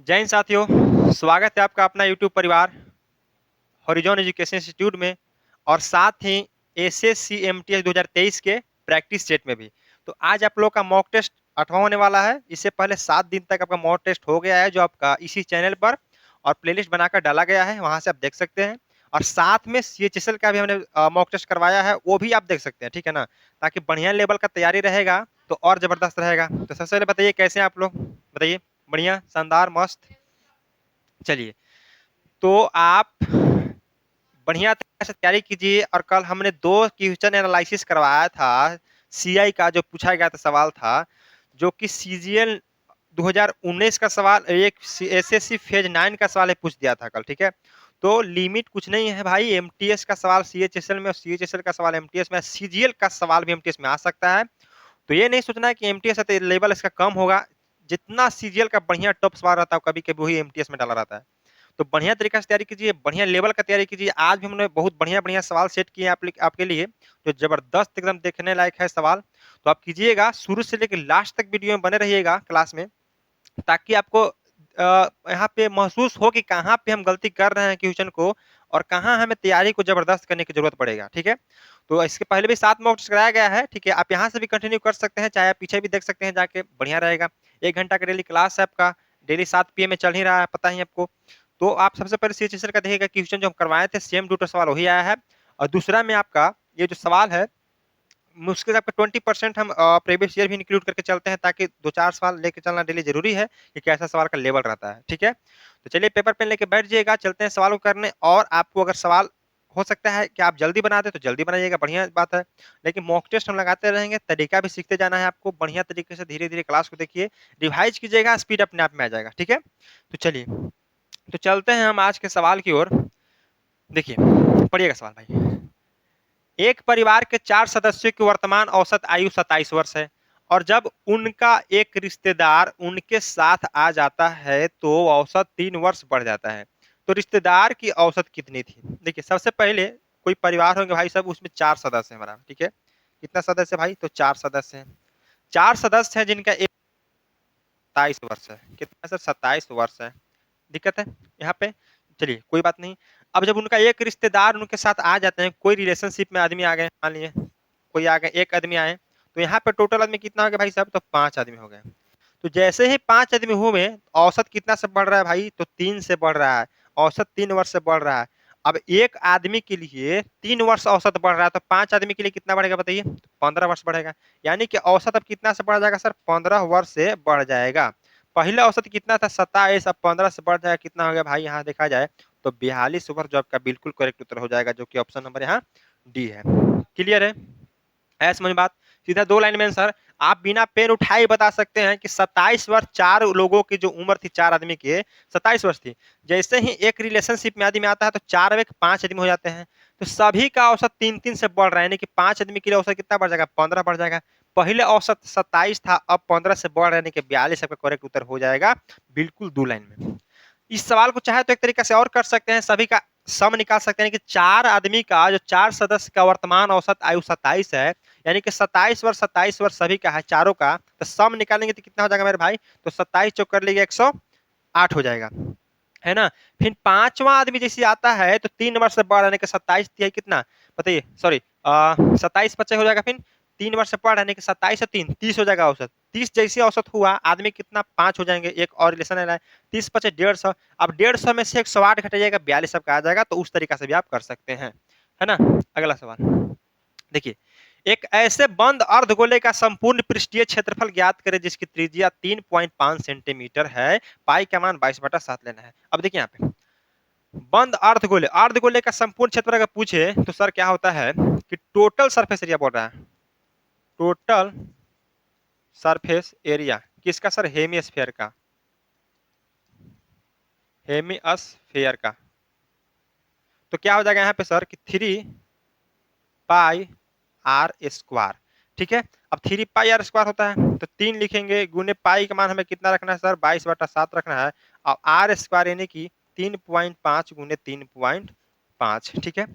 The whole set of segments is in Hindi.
जय हिंद साथियों, स्वागत है आपका अपना यूट्यूब परिवार हॉरिजॉन एजुकेशन इंस्टीट्यूट में और साथ ही एसएससी एमटीएस 2023 के प्रैक्टिस सेट में भी। तो आज आप लोग का मॉक टेस्ट 8वां होने वाला है। इससे पहले 7 दिन तक आपका मॉक टेस्ट हो गया है जो आपका इसी चैनल पर और प्लेलिस्ट बनाकर डाला गया है, वहां से आप देख सकते हैं। और साथ में सीएचएसएल का भी हमने मॉक टेस्ट करवाया है, वो भी आप देख सकते हैं, ठीक है ना। ताकि बढ़िया लेवल का तैयारी रहेगा तो और जबरदस्त रहेगा। तो सबसे पहले बताइए कैसे हैं आप लोग, बताइए। बढ़िया, शानदार, मस्त। चलिए, तो आप बढ़िया तरह से तैयारी कीजिए। और कल हमने 2 क्वेश्चन एनालिसिस करवाया था सीआई का, जो पूछा गया था सवाल था, जो कि सीजीएल 2019 का सवाल, एक एसएससी फेज 9 का सवाल पूछ दिया था कल, ठीक है। तो लिमिट कुछ नहीं है भाई, एमटीएस का सवाल सीएचएसएल में और सीएचएसएल का सवाल एमटीएस में, सीजीएल का सवाल भी एमटीएस में आ सकता है। तो ये नहीं सोचना है कि एमटीएस है तो लेवल इसका कम होगा। जितना सीजीएल का बढ़िया टॉप सवाल रहता है कभी कभी वही एमटीएस में डाला रहता है। तो बढ़िया तरीके से तैयारी कीजिए, बढ़िया लेवल का तैयारी कीजिए। आज भी हमने बहुत बढ़िया बढ़िया सवाल सेट किए हैं आपके लिए, जो जबरदस्त एकदम देखने लायक है सवाल। तो आप कीजिएगा, शुरू से लेकर लास्ट तक वीडियो में बने रहिएगा क्लास में, ताकि आपको यहाँ पे महसूस हो कि कहाँ पे हम गलती कर रहे हैं क्वेश्चन को और कहाँ हमें तैयारी को जबरदस्त करने की जरूरत पड़ेगा, ठीक है। तो इसके पहले भी 7 मॉक टेस्ट कराया गया है, ठीक है। आप यहाँ से भी कंटिन्यू कर सकते हैं, चाहे आप पीछे भी देख सकते हैं जाके, बढ़िया रहेगा। 1 घंटा का डेली क्लास है आपका, डेली 7 PM में चल ही रहा है, पता ही आपको। तो आप सबसे पहले सीएचएसएल का देखिएगा, क्वेश्चन जो हम करवाए थे सेम टू सवाल वही आया है। और दूसरा में आपका ये जो सवाल है, मुश्किल से आपका 20% हम प्रीवियस ईयर भी इंक्लूड करके चलते हैं, ताकि 2-4 सवाल लेके चलना डेली जरूरी है कि कैसा सवाल का लेवल रहता है, ठीक है। तो चलिए पेपर पेन लेके बैठ जाइएगा, चलते हैं सवाल को करने। और आपको अगर सवाल हो सकता है कि आप जल्दी बना दे तो जल्दी बनाइएगा, बढ़िया बात है। लेकिन मॉक टेस्ट हम लगाते रहेंगे, तरीका भी सीखते जाना है आपको, बढ़िया तरीके से धीरे धीरे क्लास को देखिए, रिवाइज कीजिएगा, स्पीड अपने आप में आ जाएगा, ठीक है। तो चलिए, तो चलते हैं हम आज के सवाल की ओर। देखिए, पढ़िएगा सवाल भाई। एक परिवार के 4 सदस्यों की वर्तमान औसत आयु 27 वर्ष है, और जब उनका एक रिश्तेदार उनके साथ आ जाता है तो औसत 3 वर्ष बढ़ जाता है। तो रिश्तेदार की औसत कितनी थी? देखिए, सबसे पहले कोई परिवार होंगे भाई सब, उसमें 4 सदस्य हैं हमारा, ठीक है। कितना सदस्य भाई? तो 4 सदस्य हैं। 4 सदस्य हैं जिनका एक 27 वर्ष है। कितना सर? 27 वर्ष है। दिक्कत है यहाँ पे? चलिए कोई बात नहीं। अब जब उनका एक रिश्तेदार उनके साथ आ जाते हैं, कोई रिलेशनशिप में आदमी आ गए, मान लीजिए कोई आ गए, एक आदमी आए, तो यहाँ पे टोटल आदमी कितना हो गया भाई साहब? तो 5 आदमी हो गए। तो जैसे ही 5 आदमी हुए, औसत कितना से बढ़ रहा है भाई? तो 3 से बढ़ रहा है। औसत 3 वर्ष से बढ़ रहा है। अब एक आदमी के लिए 3 वर्ष औसत बढ़ रहा है, तो 5 आदमी के लिए कितना बढ़ेगा बताइए? तो 15 वर्ष बढ़ेगा। यानी कि औसत अब कितना से बढ़ जाएगा सर? 15 वर्ष से बढ़ जाएगा। पहले औसत कितना था? 27। अब 15 से बढ़ जाएगा, कितना हो गया भाई? यहाँ देखा जाए तो 42 वर्ष, जो आपका बिल्कुल करेक्ट उत्तर हो जाएगा, जो कि ऑप्शन नंबर यहाँ डी है। क्लियर है? है समझ बात? सीधा 2 लाइन में आंसर। आप बिना पेन उठाए बता सकते हैं कि 27 वर्ष, 4 लोगों की जो उम्र थी, 4 आदमी की 27 वर्ष थी। जैसे ही एक रिलेशनशिप में आदमी आता है तो 4 में 5 आदमी हो जाते हैं। तो सभी का औसत 3-3 से बढ़ रहा है, यानी कि 5 आदमी के लिए औसत कितना बढ़ जाएगा? 15 बढ़ जाएगा। पहले औसत 27 था, अब 15 से बढ़ रहा है, यानी कि 42 आपका करेक्ट उत्तर हो जाएगा, बिल्कुल 2 लाइन में। इस सवाल को चाहे तो एक तरीका से और कर सकते हैं, सभी का सम निकाल सकते हैं कि 4 आदमी का, जो 4 सदस्य का वर्तमान औसत आयु 27 है, यानी कि 27 वर्ष सभी का है, चारों का। तो सम निकालेंगे तो कितना हो जाएगा मेरे भाई? तो 27 चौक कर लीजिए 108 हो जाएगा, है ना। फिर 5वां आदमी जैसे आता है तो 3 वर्ष से बढ़, यानी कि 27 कितना बताइए? सॉरी, 27 हो जाएगा। फिर 3 वर्ष से बढ़, यानी कि 27 और 3 30 हो जाएगा औसत। 30 जैसे औसत हुआ, आदमी कितना? 5 हो जाएंगे। एक और रिलेशन है, 30 × 5 150। अब 150 में से 108 घट जाएगा, 42 सबका आ जाएगा। तो उस तरीका से भी आप कर सकते हैं, है ना। अगला सवाल देखिए। एक ऐसे बंद अर्धगोले का संपूर्ण पृष्ठीय क्षेत्रफल ज्ञात करें जिसकी त्रिज्या 3.5 सेंटीमीटर है। पाई का मान 22/7 लेना है। अब देखिए यहाँ पे बंद अर्धगोले, अर्धगोले का संपूर्ण क्षेत्रफल अगर पूछे तो सर क्या होता है कि टोटल सरफेस एरिया बोल रहा है। टोटल सरफेस एरिया किसका सर? हेमिस्फीयर का। हेमिस्फीयर का। तो क्या हो जाएगा यहाँ पे सर कि 3πr²। ठीक है। अब 3πr² होता है तो 3 लिखेंगे, गुने पाई का मान हमें कितना रखना है सर? 22/7 रखना है। और r² यानी कि 3.5 गुने 3.5। ठीक है,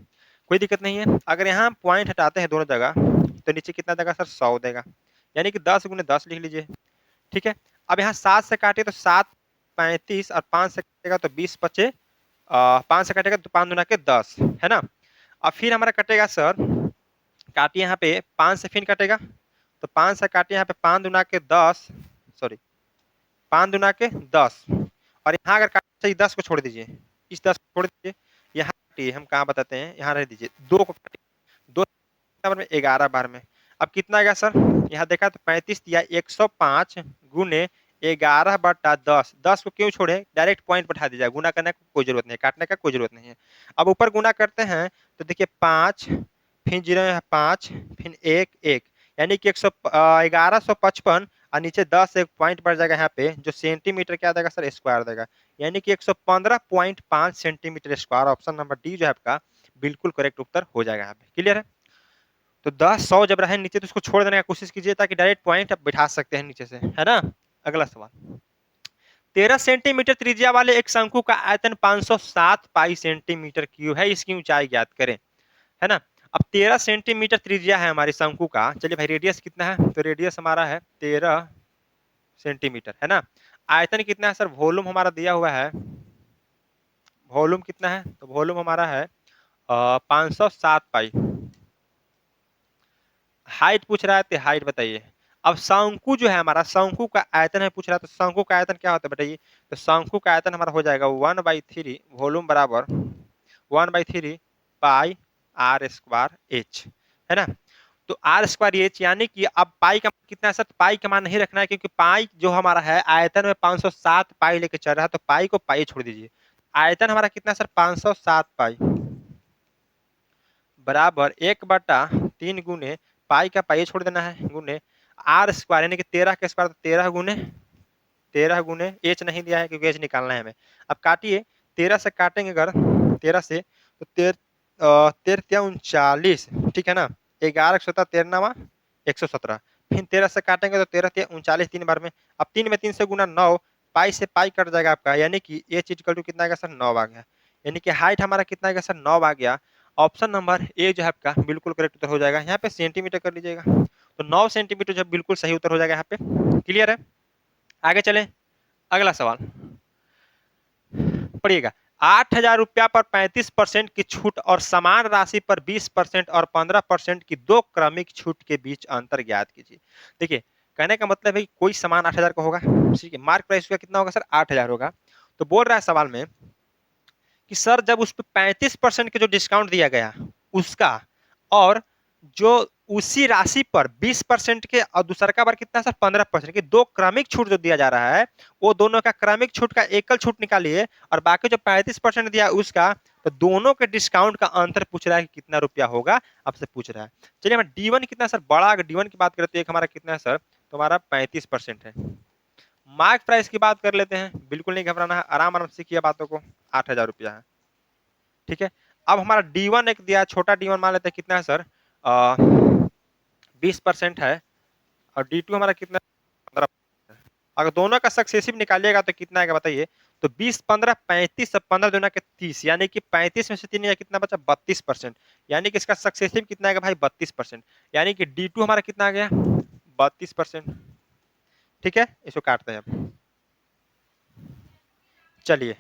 कोई दिक्कत नहीं है। अगर यहाँ पॉइंट हटाते हैं दोनों जगह तो नीचे कितना देगा सर? 100 देगा, यानी कि 10 गुने 10 लिख लीजिए। ठीक है। अब यहाँ 7 से काटे तो 7 35 और 5 से कटेगा तो 20 बचे 5 से कटेगा तो 5 दूना के 10 है ना। अब फिर हमारा कटेगा सर, काटिए यहाँ पे 5 से फिर कटेगा तो 5 से काटिए यहाँ पे 5 दूना के 10, सॉरी 5 दूना के 10 और यहाँ अगर काटिए 10 को छोड़ दीजिए, इस 10 को छोड़ दीजिए, यहाँ काटिए, हम कहाँ बताते हैं, यहाँ रह दीजिए 2 को काटिए, 2 बार में 11 बार में। अब कितना आएगा सर, यहाँ देखा तो 35 दिया 105 गुने 11/10, 10 को क्यों छोड़े, डायरेक्ट पॉइंट बैठा दीजिए, गुना करने की कोई जरूरत नहीं है, काटने का कोई जरूरत नहीं है। अब ऊपर गुना करते हैं तो देखिए 5 फिर 0 है 5 फिर 1 1 यानी कि 1155 और नीचे 10 एक पॉइंट बढ़ जाएगा यहाँ पे, जो सेंटीमीटर क्या देगा सर, स्क्वायर देगा, यानी कि 115.5 centimetre square. Option number D जो है आपका बिल्कुल करेक्ट उत्तर हो जाएगा यहाँ पे। क्लियर है। तो 10 100 जब रहे नीचे तो उसको छोड़ देने का कोशिश कीजिए ताकि डायरेक्ट पॉइंट आप बिठा सकते हैं नीचे से, है ना। अगला सवाल, 13 सेंटीमीटर त्रिज्या वाले एक शंकु का आयतन 507 पाई सेंटीमीटर क्यूब है, इसकी ऊंचाई ज्ञात करें, है ना। अब 13 सेंटीमीटर त्रिज्या है हमारे शंकु का। चलिए भाई रेडियस कितना है, तो रेडियस हमारा है 13 सेंटीमीटर, है ना। आयतन कितना है सर, वॉल्यूम हमारा दिया हुआ है, वॉल्यूम कितना है, तो वॉल्यूम हमारा है 507 पाई। हाइट पूछ रहा है तो हाइट बताइए। अब शंकु जो है हमारा, शंकु का आयतन है पूछ रहा है, तो शंकु का आयतन क्या होता है बताइए, तो शंकु का आयतन हमारा हो जाएगा 1/3 वॉल्यूम बराबर 1/3 पाई आर स्क्वायर एच, है ना। तो आर स्क्वायर एच यानी कि अब पाई का कितना है सर, पाई का मान नहीं रखना है क्योंकि पाई जो हमारा है आयतन में 507 पाई लेके चल रहा है, तो पाई को पाई छोड़ दीजिए। आयतन हमारा कितना है सर, 507 पाई बराबर 1/3 गुने पाई का पाई छोड़ देना है गुने आर स्क्वायर यानी कि 13 के स्क्वायर, तो 13 गुने एच नहीं दिया है क्योंकि एच निकालना है हमें। अब काटिए, 13 से काटेंगे अगर 13 से तो 13 39, ठीक है ना। 11 17 13 117, फिर 13 से काटेंगे तो 13 39 तीन बार में। अब 3 में 3 से गुना 9, पाई से पाई कट जाएगा आपका, यानी कि एच इक्वल टू कितना आएगा सर, 9 आ गया, यानी कि हाइट हमारा कितना आएगा सर, 9 आ गया। ऑप्शन नंबर ए जो है आपका बिल्कुल करेक्ट उत्तर हो जाएगा। यहाँ पे सेंटीमीटर कर लीजिएगा, तो 9 सेंटीमीटर जो बिल्कुल सही उत्तर हो जाएगा यहाँ पे। क्लियर है। आगे चलें, अगला सवाल पढ़िएगा। 8,000 रुपया पर 35% की छूट और समान राशि पर 20% और 15% की दो क्रमिक छूट के बीच अंतर ज्ञात कीजिए। देखिए कहने का मतलब है कि कोई सामान 8,000 का होगा, ठीक है, मार्क प्राइस का कितना होगा सर, 8,000 होगा। तो बोल रहा है सवाल में कि सर जब उस पर 35% के जो डिस्काउंट दिया गया उसका, और जो उसी राशि पर 20% के और दूसरा का बार कितना सर 15% की दो क्रमिक छूट जो दिया जा रहा है, वो दोनों का क्रमिक छूट का एकल छूट निकालिए और बाकी जो 35% दिया उसका, तो दोनों के डिस्काउंट का अंतर पूछ रहा है कि कितना रुपया होगा, आपसे पूछ रहा है। चलिए हमारा D1 कितना सर, बड़ा अगर D1 की बात करें तो एक हमारा कितना है सर, तो हमारा 35% है। मार्क प्राइस की बात कर लेते हैं, बिल्कुल नहीं घबराना है, आराम आराम सीखिए बातों को, 8,000 रुपया है, ठीक है। अब हमारा D1 एक दिया, छोटा D1 मान लेते हैं कितना है सर, 20% है, और D2 हमारा कितना, 15%। अगर दोनों का सक्सेसिव निकालिएगा तो कितना आएगा बताइए, तो 20 15 35 और 15 दूना के 30, यानी कि 35 में से 3 कितना बचा 32%, यानी कि इसका सक्सेसिव कितना आएगा भाई 32%, यानी कि D2 हमारा कितना आ गया 32%। ठीक है, इसको काटते हैं अब। चलिए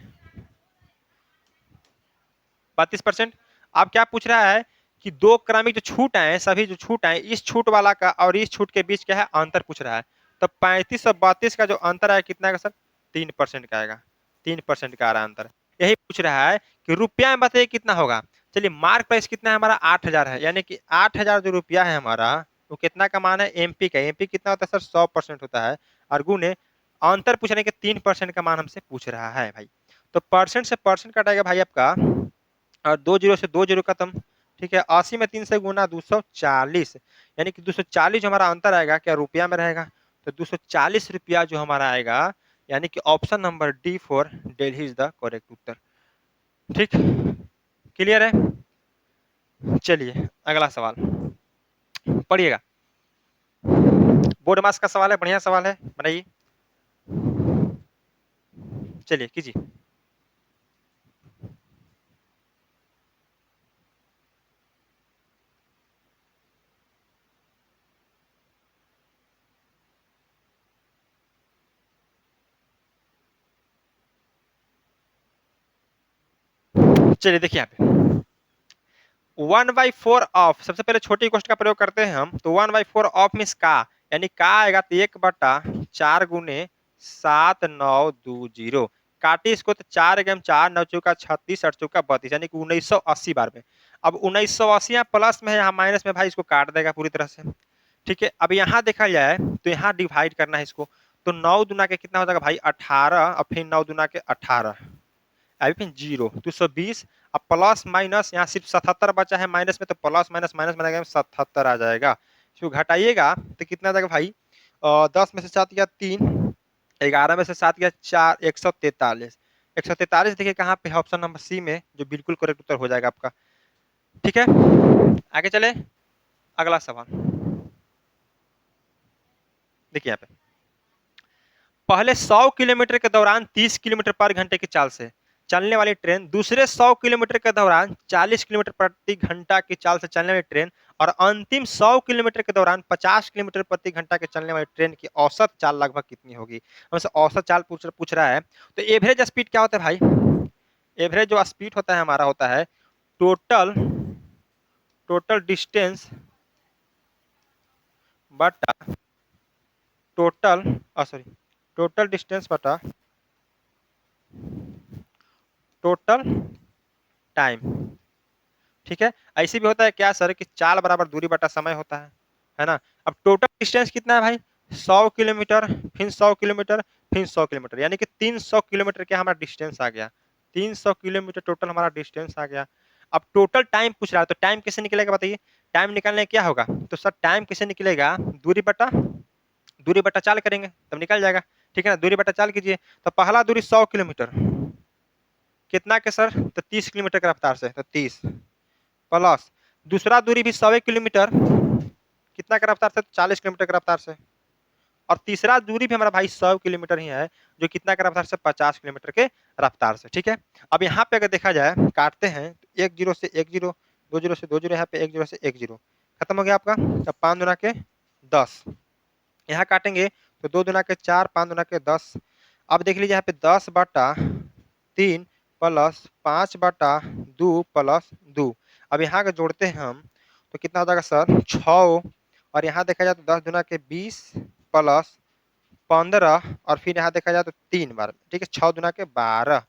32%। अब क्या पूछ रहा है कि दो क्रमिक जो छूट आए सभी जो छूट आए, इस छूट वाला का और इस छूट के बीच क्या है अंतर पूछ रहा है। तो 35 और 32 का जो अंतर है कितना आएगा सर, 3% का आएगा, 3% का आ रहा है अंतर। यही पूछ रहा है कि रुपया में बताइए कितना होगा। चलिए मार्क प्राइस कितना है हमारा 8,000 है, यानी कि 8,000 जो रुपया है हमारा वो कितना का मान है, एमपी का, एमपी कितना होता है सर 100% होता है, और गुने अंतर पूछने के 3% का मान हमसे पूछ रहा है भाई। तो परसेंट से परसेंट कटाएगा भाई आपका, और 2 जीरो से 2 जीरो खत्म, ठीक है। 80 में 3 से गुना 240, यानी कि 240 जो हमारा अंतर आएगा क्या रुपया में रहेगा, तो 240 रुपया जो हमारा आएगा, यानी कि option number d for Delhi is the correct उत्तर। ठीक, क्लियर है। चलिए अगला सवाल पढ़िएगा, बोर्ड मास का सवाल है, बढ़िया सवाल है, बनाइए। चलिए कीजिए। चलिए देखिए यहाँ पे 1/4 ऑफ, सबसे पहले छोटी कोष्ट का प्रयोग करते हैं हम, तो 1/4 ऑफ मीन्स का, यानी का आएगा तो 1/4 गुने 7920, काटी इसको तो 4 गेम 4 9 चौका 36 8 चौका 32, यानी कि 1980 बार में। अब 1980 यहाँ प्लस में है, यहाँ माइनस में, भाई इसको काट देगा पूरी तरह से। ठीक है, अब यहाँ देखा जाए तो यहाँ डिवाइड करना है इसको, तो 9 दुना के कितना हो जाएगा भाई 18, और फिर 9 दुना के 18, अभी फिर 0 220, अब प्लस माइनस यहाँ सिर्फ 77 बचा है माइनस में, तो प्लस माइनस माइनस बनेगा 77 आ जाएगा। इसको घटाइएगा तो कितना आ जाएगा भाई 10 में से 7 गया 3, 11 में से 7 गया 4, 143। 143 देखिए कहाँ पे है, ऑप्शन नंबर सी में, जो बिल्कुल करेक्ट उत्तर हो जाएगा आपका। ठीक है, आगे चले अगला सवाल। देखिए यहाँ पे पहले 100 किलोमीटर के दौरान 30 किलोमीटर पर घंटे की चाल से चलने वाली ट्रेन दूसरे 100 किलोमीटर के दौरान 40 किलोमीटर प्रति घंटा की चाल से चलने वाली ट्रेन और अंतिम 100 किलोमीटर के दौरान 50 किलोमीटर प्रति घंटा के चलने वाली ट्रेन की औसत चाल लगभग कितनी होगी। हमसे औसत चाल पूछ रहा है, तो एवरेज स्पीड क्या होता है भाई, एवरेज जो स्पीड होता है हमारा होता है टोटल डिस्टेंस बटा टोटल डिस्टेंस बटा टोटल टाइम। ठीक है, ऐसे भी होता है क्या सर कि चाल बराबर दूरी बटा समय होता है ना। अब टोटल डिस्टेंस कितना है भाई 100 किलोमीटर, फिर 100 किलोमीटर, फिर 100 किलोमीटर, यानी कि 300 किलोमीटर का हमारा डिस्टेंस आ गया। 300 किलोमीटर टोटल हमारा डिस्टेंस आ गया। अब टोटल टाइम पूछ रहा है, तो टाइम कैसे निकलेगा बताइए, टाइम निकालने क्या होगा, तो सर टाइम कैसे निकलेगा, दूरी बटा चाल करेंगे तब निकल जाएगा। ठीक है ना, दूरी बटा चाल कीजिए, तो पहला दूरी 100 किलोमीटर कितना के सर, तो 30 किलोमीटर की रफ्तार से, तो 30 प्लस दूसरा दूरी भी 100 किलोमीटर कितना की रफ्तार से, 40 किलोमीटर की रफ्तार से, और तीसरा दूरी भी हमारा भाई 100 किलोमीटर ही है, जो कितना की रफ्तार से 50 किलोमीटर के रफ्तार से। ठीक है, अब यहाँ पे अगर देखा जाए काटते हैं तो 1 0 से 1 0, 2 0 से 2 0, यहाँ पे 1 0 से 1 0 खत्म हो गया आपका। अब 5 दुना के 10, यहाँ काटेंगे तो 2 दुना के 4, 5 दुना के 10। अब देख लीजिए यहाँ पे 10/3 प्लस 5/2 प्लस 2। अब यहाँ का जोड़ते हैं हम तो कितना हो जाएगा सर 6, और यहाँ देखा जाए तो 10 दुना के 20 प्लस 15, और फिर यहाँ देखा जाए तो 3 बार। ठीक है, 6 दुना के 12।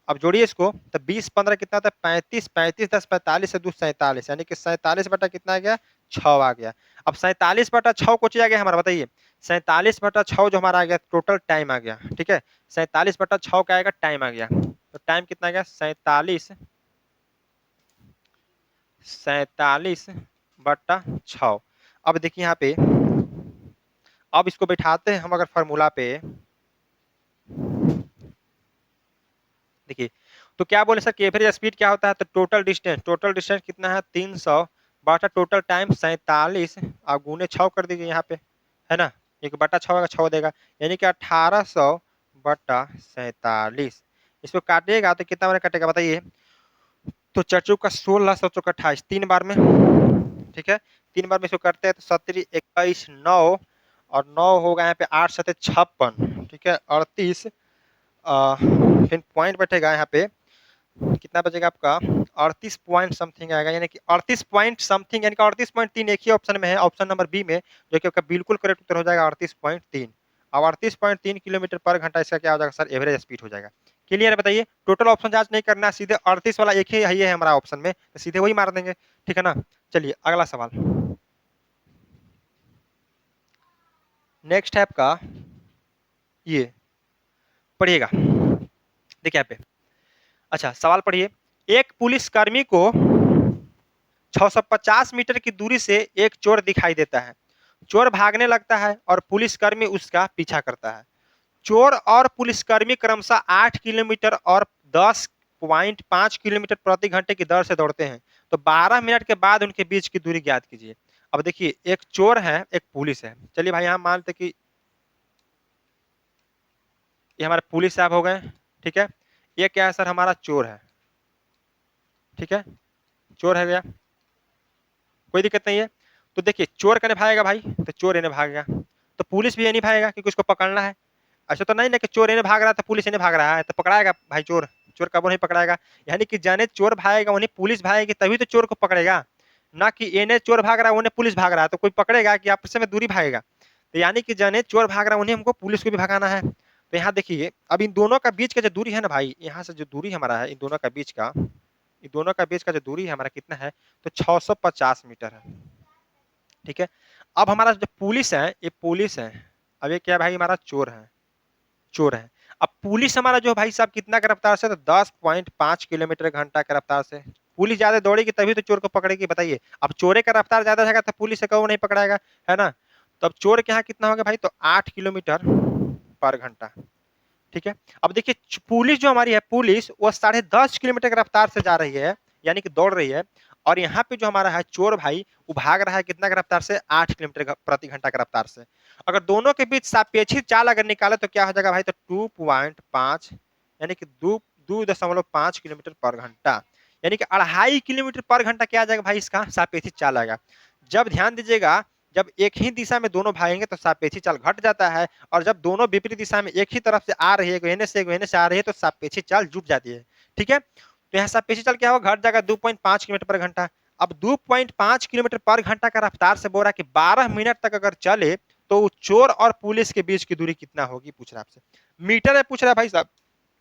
अब जोड़िए इसको तो 20 15 कितना होता है 35, 35 10 45 से 2 47, यानी कि 47 बटा कितना आ गया 6 आ गया। अब 47 बटा 6 को आ गया हमारा, बताइए 47 बटा 6 जो हमारा आ गया टोटल टाइम आ गया। ठीक है, 47 बटा 6 का आएगा टाइम आ गया, तो टाइम कितना आ गया 47 बटा 6। अब देखिए यहाँ पे, अब इसको बैठाते हैं हम अगर फॉर्मूला पे, देखिए तो क्या बोले सर कि एवरेज स्पीड क्या होता है, तो टोटल डिस्टेंस कितना है 300 बटा टोटल टाइम 47, आप गुने 6 कर दीजिए यहाँ पे, है ना, एक बटा 6 का 6 देगा, यानी कि 1800 बटा 47। इसको काटिएगा तो कितना बार कटेगा बताइए, तो 4 चौका 16, 7 चौका 28, 3 बार में। ठीक है, 3 बार में इसको करते हैं तो 17 21 9, और 9 होगा यहाँ पे 8 7 56। ठीक है, 38, फिर पॉइंट बैठेगा यहाँ पे, कितना बचेगा आपका 38 पॉइंट समथिंग आएगा, यानी कि 38 पॉइंट समथिंग, यानी कि 38.3 एक ही ऑप्शन में है, ऑप्शन नंबर बी में, जो कि आपका बिल्कुल करेक्ट उत्तर हो जाएगा 38.3। अब 38.3 किलोमीटर पर घंटा इसका क्या हो जाएगा सर एवरेज स्पीड हो जाएगा। क्लियर है, बताइए टोटल ऑप्शन जांच नहीं करना, सीधे 38 वाला एक ही है हमारा ऑप्शन में, तो सीधे वही मार देंगे। ठीक है ना, चलिए अगला सवाल नेक्स्ट है आपका, ये पढ़िएगा, देखिए यहाँ पे, अच्छा सवाल पढ़िए, एक पुलिसकर्मी को 650 मीटर की दूरी से एक चोर दिखाई देता है, चोर भागने लगता है और पुलिसकर्मी उसका पीछा करता है। चोर और पुलिसकर्मी क्रमशः 8 किलोमीटर और 10.5 किलोमीटर प्रति घंटे की दर से दौड़ते हैं, तो 12 मिनट के बाद उनके बीच की दूरी ज्ञात कीजिए। अब देखिए एक चोर है एक पुलिस है, चलिए भाई यहाँ मानते कि ये हमारे पुलिस साहब हो गए। ठीक है, ये क्या है सर हमारा चोर है। ठीक है, चोर है गया, कोई दिक्कत नहीं है। तो देखिए चोर कने भागेगा भाई, तो चोर इन्हें भागेगा, तो पुलिस भी नहीं भागेगा क्योंकि उसको पकड़ना है। ऐसा तो नहीं ना कि चोर इन्हें भाग रहा है तो पुलिस इन्हें भाग रहा है, तो पकड़ाएगा भाई चोर, चोर कबो नहीं पकड़ाएगा। यानी कि जने चोर भागेगा उन्हें पुलिस भागेगी तभी तो चोर को पकड़ेगा, ना कि एने चोर भाग रहा है उन्हें पुलिस भाग रहा है तो कोई पकड़ेगा कि आपस में दूरी भागेगा। तो यानी कि जने चोर भाग रहा है उन्हें हमको पुलिस को भी भगाना है। तो यहाँ देखिए अब इन दोनों का बीच का जो दूरी है ना भाई, यहाँ से जो दूरी हमारा है इन दोनों का बीच का, इन दोनों का बीच का जो दूरी है हमारा कितना है, तो 650 मीटर है। ठीक है, अब हमारा जो पुलिस है ये पुलिस है, अब ये क्या भाई हमारा चोर है, चोर है। अब पुलिस हमारा जो भाई साहब कितना की रफ्तार से, तो 10.5 किलोमीटर घंटा की रफ्तार से। पुलिस ज्यादा दौड़ेगी तभी तो चोर को पकड़ेगी, बताइए। अब चोरे का रफ्तार ज्यादा रहेगा तो पुलिस से कहो नहीं पकड़ाएगा, है ना। तो अब चोर के यहाँ कितना होगा भाई, तो 8 किलोमीटर पर घंटा। ठीक है, अब देखिए पुलिस जो हमारी है, पुलिस वो 10.5 किलोमीटर की रफ्तार से जा रही है, यानी कि दौड़ रही है। और यहाँ पे जो हमारा है चोर भाई, वो भाग रहा है कितना की रफ्तार से, 8 किलोमीटर प्रति घंटा की रफ्तार से। अगर दोनों के बीच सापेक्षिक चाल अगर निकाले तो क्या हो जाएगा भाई, तो 2.5 यानी कि 2.5 किलोमीटर पर घंटा, यानी कि 2.5 किलोमीटर पर घंटा क्या आ जाएगा भाई, इसका सापेक्षिक चाल आएगा। जब ध्यान दीजिएगा, जब एक ही दिशा में दोनों भागेंगे तो सापेक्षिक चाल घट जाता है, और जब दोनों विपरीत दिशा में एक ही तरफ से आ रही है, एक एने से आ रही है, तो सापेक्षिक चाल जुट जाती है। ठीक है, तो यहाँ सापेक्षिक चाल क्या होगा, घट जाएगा 2.5 किलोमीटर पर घंटा। अब 2.5 किलोमीटर पर घंटा का रफ्तार से बोल रहा है कि 12 मिनट तक अगर चले तो चोर और पुलिस के बीच की दूरी कितना होगी, पूछ रहा है आपसे। मीटर में पूछ रहा है भाई साहब,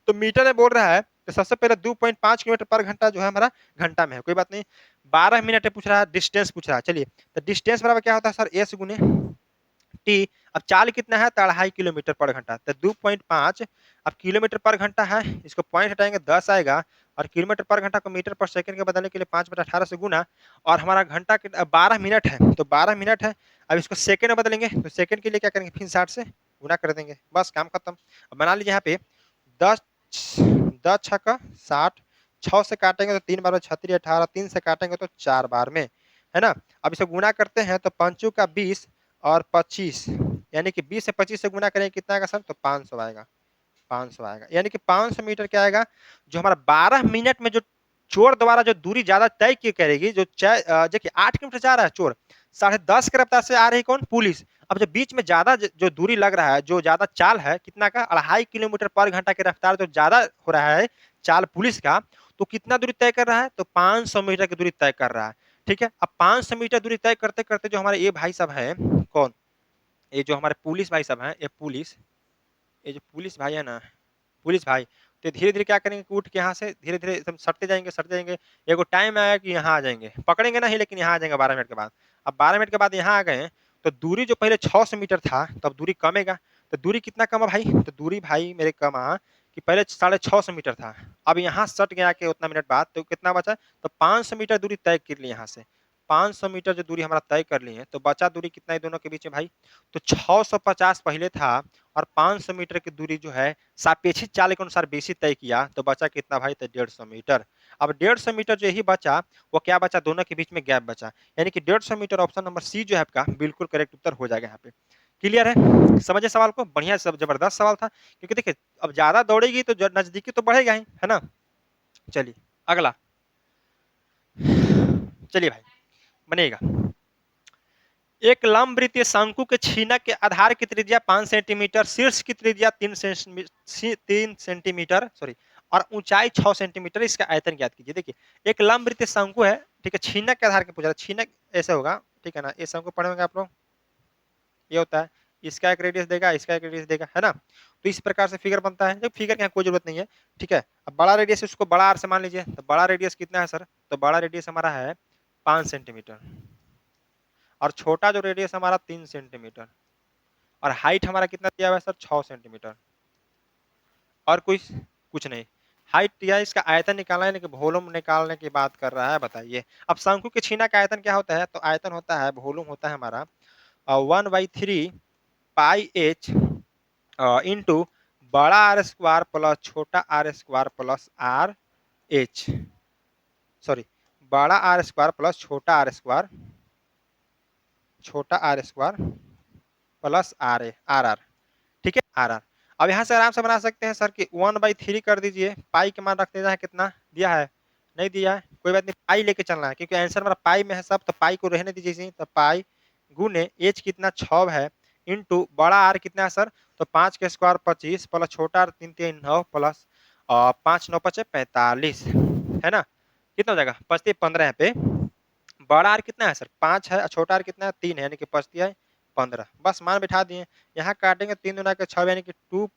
तो मीटर में बोल रहा है तो सबसे पहले 2.5 किलोमीटर पर घंटा जो है हमारा घंटा में है, कोई बात नहीं। 12 मिनट पूछ रहा है, डिस्टेंस पूछ रहा है, चलिए। तो डिस्टेंस बराबर क्या होता है सर, एस गुने टी। अब चाल कितना है, तो 2.5 किलोमीटर पर घंटा, तो 2.5। अब किलोमीटर पर घंटा है, इसको पॉइंट हटाएंगे 10 आएगा, और किलोमीटर पर घंटा को मीटर पर सेकंड के बदलने के लिए 5/18 से गुना, और हमारा घंटा 12 मिनट है, तो 12 मिनट है। अब इसको सेकंड में बदलेंगे तो सेकंड के लिए क्या करेंगे, फिर 60 से गुना कर देंगे, बस काम खत्म। अब बना लीजिए यहाँ पे 10 10 छक्का 60, 6 से काटेंगे तो 3 बार में 36 18, 3 से काटेंगे तो 4 बार में, है ना। अब इसे गुना करते हैं तो 5 का 20 और 25, यानी कि 20 से 25 से गुना करेंगे कितना आएगा सर, तो 500 आएगा, 500 आएगा। यानी कि 500 मीटर क्या आएगा, जो हमारा 12 मिनट में जो चोर द्वारा जो दूरी ज्यादा तय की करेगी, जो देखिए 8 किलोमीटर जा रहा है चोर, 10.5 की रफ्तार से आ रही कौन, पुलिस। अब जो बीच में ज्यादा जो दूरी लग रहा है, जो ज्यादा चाल है कितना का, 2.5 किलोमीटर पर घंटा की रफ्तार जो ज्यादा हो रहा है चाल पुलिस का, तो कितना दूरी तय कर रहा है, तो 500 मीटर की दूरी तय कर रहा है। ठीक है, अब 500 मीटर दूरी तय करते करते जो हमारे ये भाई साहब है, कौन, ये जो हमारे पुलिस भाई साहब हैं, ये पुलिस, ये जो पुलिस भाई है ना, पुलिस भाई, तो धीरे धीरे क्या करेंगे, उठ के यहाँ से धीरे धीरे एकदम सटते जाएंगे, सटते जाएंगे। एगो टाइम आया कि यहाँ आ जाएंगे, पकड़ेंगे नहीं लेकिन यहाँ आ जाएंगे 12 मिनट के बाद। अब 12 मिनट के बाद यहाँ आ गए, तो दूरी जो पहले 600 मीटर था, तब दूरी कमेगा। तो दूरी कितना कमा भाई, तो दूरी भाई मेरे कमा कि पहले 650 मीटर था, अब यहाँ सट गया के उतना मिनट बाद, तो कितना बचा, तो 500 मीटर दूरी तय कर ली यहाँ से। 500 मीटर जो दूरी हमारा तय कर ली है, तो बचा दूरी कितना है दोनों के बीच में भाई, तो 650 पहले था, और 500 मीटर की दूरी जो है सापेक्षिक चाल के अनुसार बेसी तय किया, तो बचा कितना भाई, तो 150 मीटर। अब 150 मीटर जो ही बचा, वो क्या बचा, दोनों के बीच में गैप बचा, यानी कि 150 मीटर, ऑप्शन नंबर सी जो है आपका बिल्कुल करेक्ट उत्तर हो जाएगा यहाँ पे। क्लियर है, समझे सवाल को, बढ़िया सब जबरदस्त सवाल था, क्योंकि देखिए अब ज्यादा दौड़ेगी तो नजदीकी तो बढ़ेगा ही, है ना। चलिए अगला, चलिए भाई बनेगा। एक लंबवृत्तीय शंकु के छीनक के आधार की त्रिज्या 5 सेंटीमीटर, शीर्ष की त्रिज्या 3 सेंटीमीटर सॉरी, और ऊंचाई 6 सेंटीमीटर, इसका आयतन ज्ञात कीजिए। देखिए एक लंबवृत्तीय शंकु है, ठीक है, छीनक के आधार के पूछा, छीनक ऐसे होगा, ठीक है ना, ये शंकु पढ़े होंगे आप लोग, ये होता है, इसका एक रेडियस देगा, इसका एक रेडियस देगा, है ना। तो इस प्रकार से फिगर बनता है, जब फिगर की यहाँ कोई जरूरत नहीं है। ठीक है, अब बड़ा रेडियस उसको बड़ा आर से मान लीजिए, तो बड़ा रेडियस कितना है सर, तो बड़ा रेडियस हमारा है 5 सेंटीमीटर, और छोटा जो रेडियस हमारा 3 सेंटीमीटर, और हाइट हमारा कितना दिया हुआ है सर, 6 सेंटीमीटर, और कुछ नहीं। हाइट दिया है, इसका आयतन निकालना है, लेकिन वॉल्यूम निकालने की बात कर रहा है, बताइए। अब शंकु के छीना का आयतन क्या होता है, तो आयतन होता है, वॉल्यूम होता है हमारा 1/3 पाई एच इंटू बड़ा आर स्क्वायर प्लस छोटा R square plus R H, sorry, बड़ा आर स्क्वायर प्लस छोटा R square plus R R, ठीक है, आर आर। अब यहाँ से आराम से बना सकते हैं सर कि 1/3 कर दीजिए, पाई के मान रख देना है, कितना दिया है, नहीं दिया है, कोई बात नहीं, पाई लेके चलना है, क्योंकि आंसर हमारा पाई में है सब, तो पाई को रहने दीजिए इसी, तो पाई गुने एच कितना 6 है, इंटू बड़ा आर कितना है सर, तो 5 के स्क्वायर 25 प्लस छोटा आर 3 3 9 प्लस और 5 9 5 45 है ना, कितना हो जाएगा 25 15 यहाँ पे। बड़ा आर कितना है सर 5 है, छोटा आर कितना है 3 है, यानी कि 25 है 15। बस मान बिठा दिए, यहाँ काटेंगे 3 दूना के 6 यानी कि 2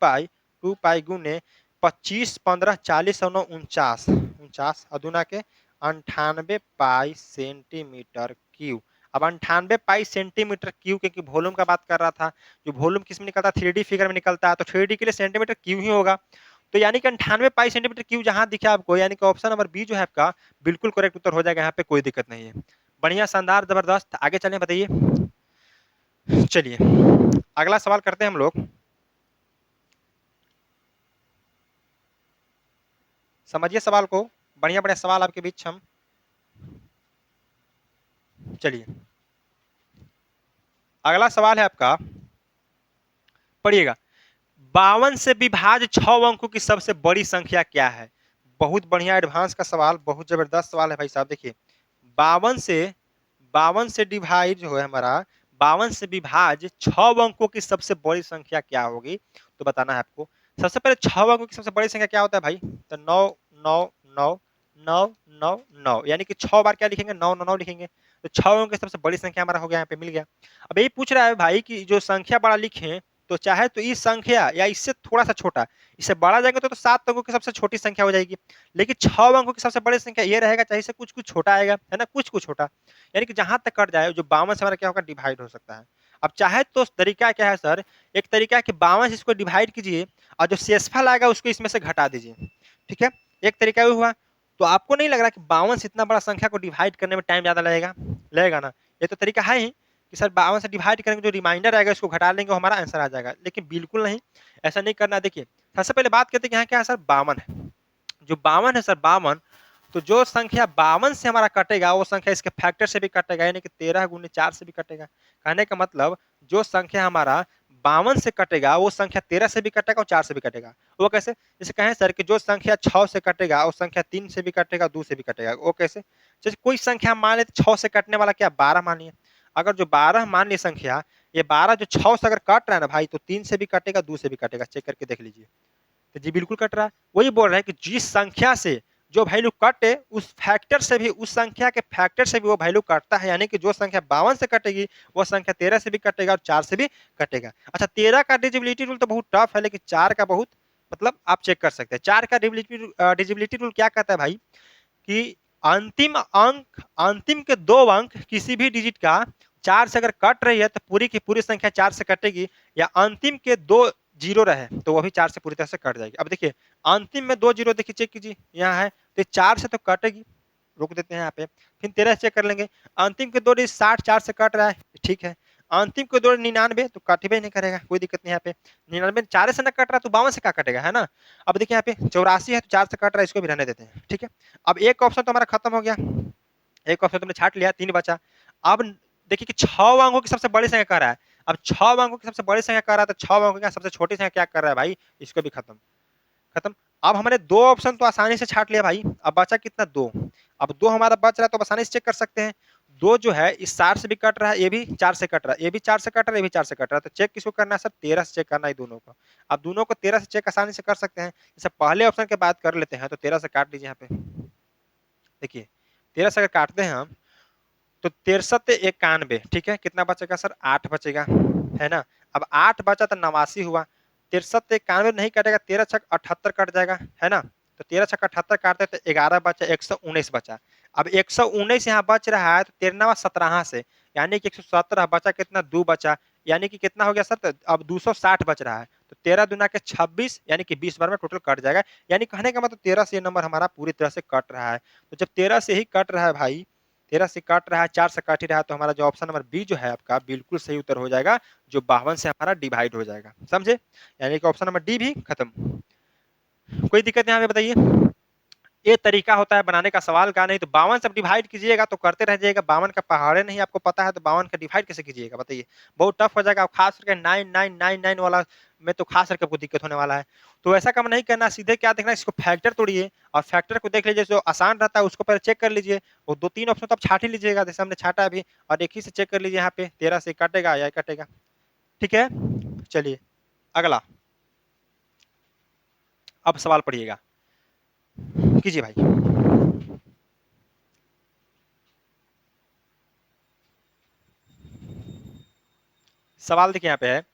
पाई गुने 25 15 40 और 9 49 और दूना के 98 पाई सेंटीमीटर क्यूब। अब 98 पाई सेंटीमीटर क्यूब, क्योंकि वॉल्यूम का बात कर रहा था, जो वॉल्यूम किस में निकलता है 3D फिगर में निकलता है, तो 3D के लिए सेंटीमीटर क्यूब ही होगा। तो यानी कि 98 पाई सेंटीमीटर क्यूब जहां दिखे आपको, यानी कि ऑप्शन नंबर बी जो है आपका बिल्कुल करेक्ट उत्तर हो जाएगा, यहाँ पे कोई दिक्कत नहीं है। बढ़िया, शानदार, जबरदस्त। आगे चलें, बताइए। चलिए अगला सवाल करते हैं हम लोग। समझिए सवाल को, बढ़िया बढ़िया सवाल आपके बीच हम। चलिए अगला सवाल है आपका, पढ़िएगा। 52 से विभाज्य 6 अंकों की सबसे बड़ी संख्या क्या है? बहुत बढ़िया एडवांस का सवाल, बहुत जबरदस्त सवाल है भाई साहब। देखिए 52 से डिवाइड जो है हमारा, 52 से विभाज्य 6 अंकों की सबसे बड़ी संख्या क्या होगी, तो बताना है आपको। सबसे पहले 6 अंकों की सबसे बड़ी संख्या क्या होता है भाई, तो 9 9 9 9 9 9, यानी कि 6 बार क्या लिखेंगे 9 9 9 लिखेंगे, तो 6 अंकों की सबसे बड़ी संख्या हमारा हो गया, यहाँ पे मिल गया। अब यही पूछ रहा है भाई कि जो संख्या बड़ा लिखें, तो चाहे तो इस संख्या या इससे थोड़ा सा छोटा, इससे बड़ा जाएंगे तो 7 अंकों की सबसे छोटी संख्या हो जाएगी, लेकिन 6 अंकों की सबसे बड़ी संख्या ये रहेगा, चाहे इससे कुछ कुछ छोटा आएगा, है ना, कुछ कुछ छोटा, यानी कि जहां तक कट जाए जो 52 से हमारा क्या होगा डिवाइड हो सकता है। अब चाहे तो तरीका क्या है सर, एक तरीका है कि 52 से इसको डिवाइड कीजिए और जो शेषफल आएगा उसको इसमें से घटा दीजिए, ठीक है, एक तरीका भी हुआ। तो आपको नहीं लग रहा कि 52 से इतना बड़ा संख्या को डिवाइड करने में टाइम ज्यादा लगेगा, लगेगा ना, ये तो तरीका है ही कि सर 52 से डिवाइड करेंगे, जो रिमाइंडर आएगा उसको घटा लेंगे, हमारा आंसर आ जाएगा, लेकिन बिल्कुल नहीं, ऐसा नहीं करना। देखिए सबसे पहले बात करते हैं कि यहाँ क्या है सर 52 है, जो 52 है सर 52, तो जो संख्या 52 से हमारा कटेगा वो संख्या इसके फैक्टर से भी कटेगा, यानी कि 13 गुने 4 से भी कटेगा। कहने का मतलब जो संख्या हमारा 52 से कटेगा वो संख्या 13 से भी कटेगा और 4 से भी कटेगा। वो कैसे, जैसे कहें सर कि जो संख्या 6 से कटेगा वो संख्या 3 से भी कटेगा, 2 से भी कटेगा, वो कैसे, जैसे कोई संख्या मान लेते 6 से कटने वाला क्या 12 मानिए, अगर जो 12 मान ली संख्या, ये 12 जो 6 से अगर कट रहा है ना भाई, तो 3 से भी कटेगा 2 से भी कटेगा, चेक करके देख लीजिए। तो जी बिल्कुल कट रहा है, वही बोल रहा है कि जिस संख्या से जो वैल्यू कटे उस फैक्टर से भी, उस संख्या के फैक्टर से भी वो वैल्यू कटता है, यानी कि जो संख्या 52 से कटेगी वो संख्या 13 से भी कटेगा और 4 से भी कटेगा। अच्छा 13 का डिजिबिलिटी रूल तो बहुत टफ है, लेकिन 4 का बहुत, मतलब आप चेक कर सकते हैं। 4 का डिजिबिलिटी रूल क्या कहता है भाई, कि अंतिम के 2 अंक किसी भी डिजिट का 4 से अगर कट रही है तो पूरी की पूरी संख्या 4 से कटेगी, या अंतिम के 2 जीरो रहे तो वो भी 4 से पूरी तरह से कट जाएगी। अब देखिए अंतिम में 2 जीरो, देखिए चेक कीजिए यहाँ है, तो 4 से तो कटेगी, रोक देते हैं यहाँ पे, फिर 13 से चेक कर लेंगे, अंतिम के 2 डिजिट 60 4 से कट रहा है, ठीक है, अंतिम के 2 99 तो कटबे नहीं करेगा, कोई दिक्कत नहीं यहाँ पे, 99 4 से ना कट रहा तो 52 से क्या कटेगा, है ना। अब देखिए यहाँ पे 84 है तो 4 से कट रहा है, इसको भी रहने देते हैं, ठीक है। अब एक ऑप्शन तो हमारा खत्म हो गया, एक ऑप्शन तुमने छाट लिया, 3 बचा। अब देखिए कि 6 अंकों की सबसे बड़ी संख्या कह रहा है, अब 6 अंकों की सबसे बड़ी संख्या कह रहा है, तो 6 अंकों की सबसे छोटी संख्या क्या कर रहा है भाई, इसको भी खत्म, खत्म। अब हमने 2 ऑप्शन तो आसानी से छाट लिया भाई, अब बचा कितना 2, अब 2 हमारा बच रहा है तो आसानी से चेक कर सकते हैं। 2 जो है इस 4 से भी कट रहा है, ये भी 4 से कट रहा है, ये भी 4 से कट रहा है, ये भी 4 से कट रहा है, तो चेक किसको करना है सर 13 से चेक करना है दोनों को। अब दोनों को 13 से चेक आसानी से कर सकते हैं, जैसे पहले ऑप्शन की बात कर लेते हैं, तो 13 से काट लीजिए यहाँ पे, देखिए 13 से अगर काटते हैं हम तो 63 91, ठीक है, कितना बचेगा सर 8 बचेगा, है ना। अब 8 बचा तो 89 हुआ, 63 91 नहीं कटेगा, 13 छक 78 कट जाएगा, है ना, तो 13 छक 78 काटते तो 11 बचा, 119 बचा। अब 119 यहाँ बच रहा है तो 13 17 से, यानी कि 117 बचा, कितना 2 बचा, यानी कि कितना हो गया सर, तो अब 260 बच रहा है, तो 13 दूना के 26, यानी कि 20 बार में टोटल कट जाएगा, यानी कहने का मतलब 13 से ये नंबर हमारा पूरी तरह से कट रहा है। तो जब 13 से ही कट रहा है भाई, 13 से काट रहा है, 4 से काट ही रहा है, तो हमारा जो ऑप्शन नंबर बी जो है आपका बिल्कुल सही उत्तर हो जाएगा, जो 52 से हमारा डिवाइड हो जाएगा, समझे, यानी कि ऑप्शन नंबर डी भी खत्म। कोई दिक्कत यहाँ पे बताइए। ये तरीका होता है बनाने का, सवाल का नहीं। तो 52 से डिवाइड कीजिएगा तो करते रह जाइएगा, 52 का पहाड़े नहीं आपको पता है तो 52 का डिवाइड कैसे कीजिएगा बताइए, बहुत टफ हो जाएगा, खास करके 9999 वाला में तो खास करके आपको दिक्कत होने वाला है। तो ऐसा काम नहीं करना, सीधे क्या देखना, इसको फैक्टर तोड़िए और फैक्टर को देख लीजिए, जो आसान रहता है उसको पहले चेक कर लीजिए, वो 2 3 ऑप्शन तो आप छाट ही लीजिएगा, जैसे हमने छाटा अभी, और एक ही से चेक कर लीजिए यहाँ पे 13 से कटेगा या कटेगा, ठीक है। चलिए अगला, अब सवाल पढ़िएगा। कीजिए भाई। सवाल देखिए यहाँ पे है,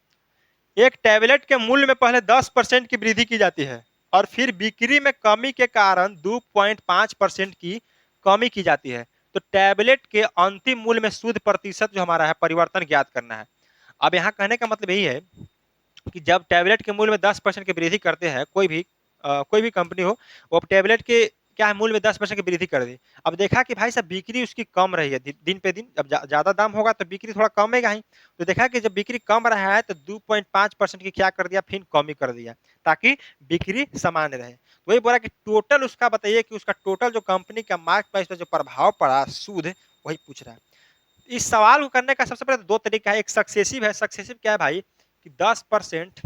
एक टैबलेट के मूल्य में पहले 10% की वृद्धि की जाती है और फिर बिक्री में कमी के कारण 2.5% की कमी की जाती है। तो टैबलेट के अंतिम मूल्य में शुद्ध प्रतिशत जो हमारा है परिवर्तन ज्ञात करना है। अब यहाँ कहने का मतलब यही है कि जब टैबलेट के मूल्य में 10% की वृद्धि करते हैं, कोई भी कंपनी हो, वो टैबलेट के क्या है मूल्य में 10% की वृद्धि कर दी। अब देखा कि भाई साहब बिक्री उसकी कम रही है दिन पे दिन, जब ज्यादा दाम होगा तो बिक्री थोड़ा कमेगा ही। तो देखा कि जब बिक्री कम रहा है तो 2.5% की क्या कर दिया, फिर कमी कर दिया ताकि बिक्री समान रहे। तो वही बोला कि टोटल उसका बताइए कि उसका टोटल जो कंपनी का मार्केट प्राइस पर जो प्रभाव पड़ा सूद, वही पूछ रहा है। इस सवाल को करने का सबसे पहले दो तरीका है, एक सक्सेसिव है। सक्सेसिव क्या है भाई कि 10%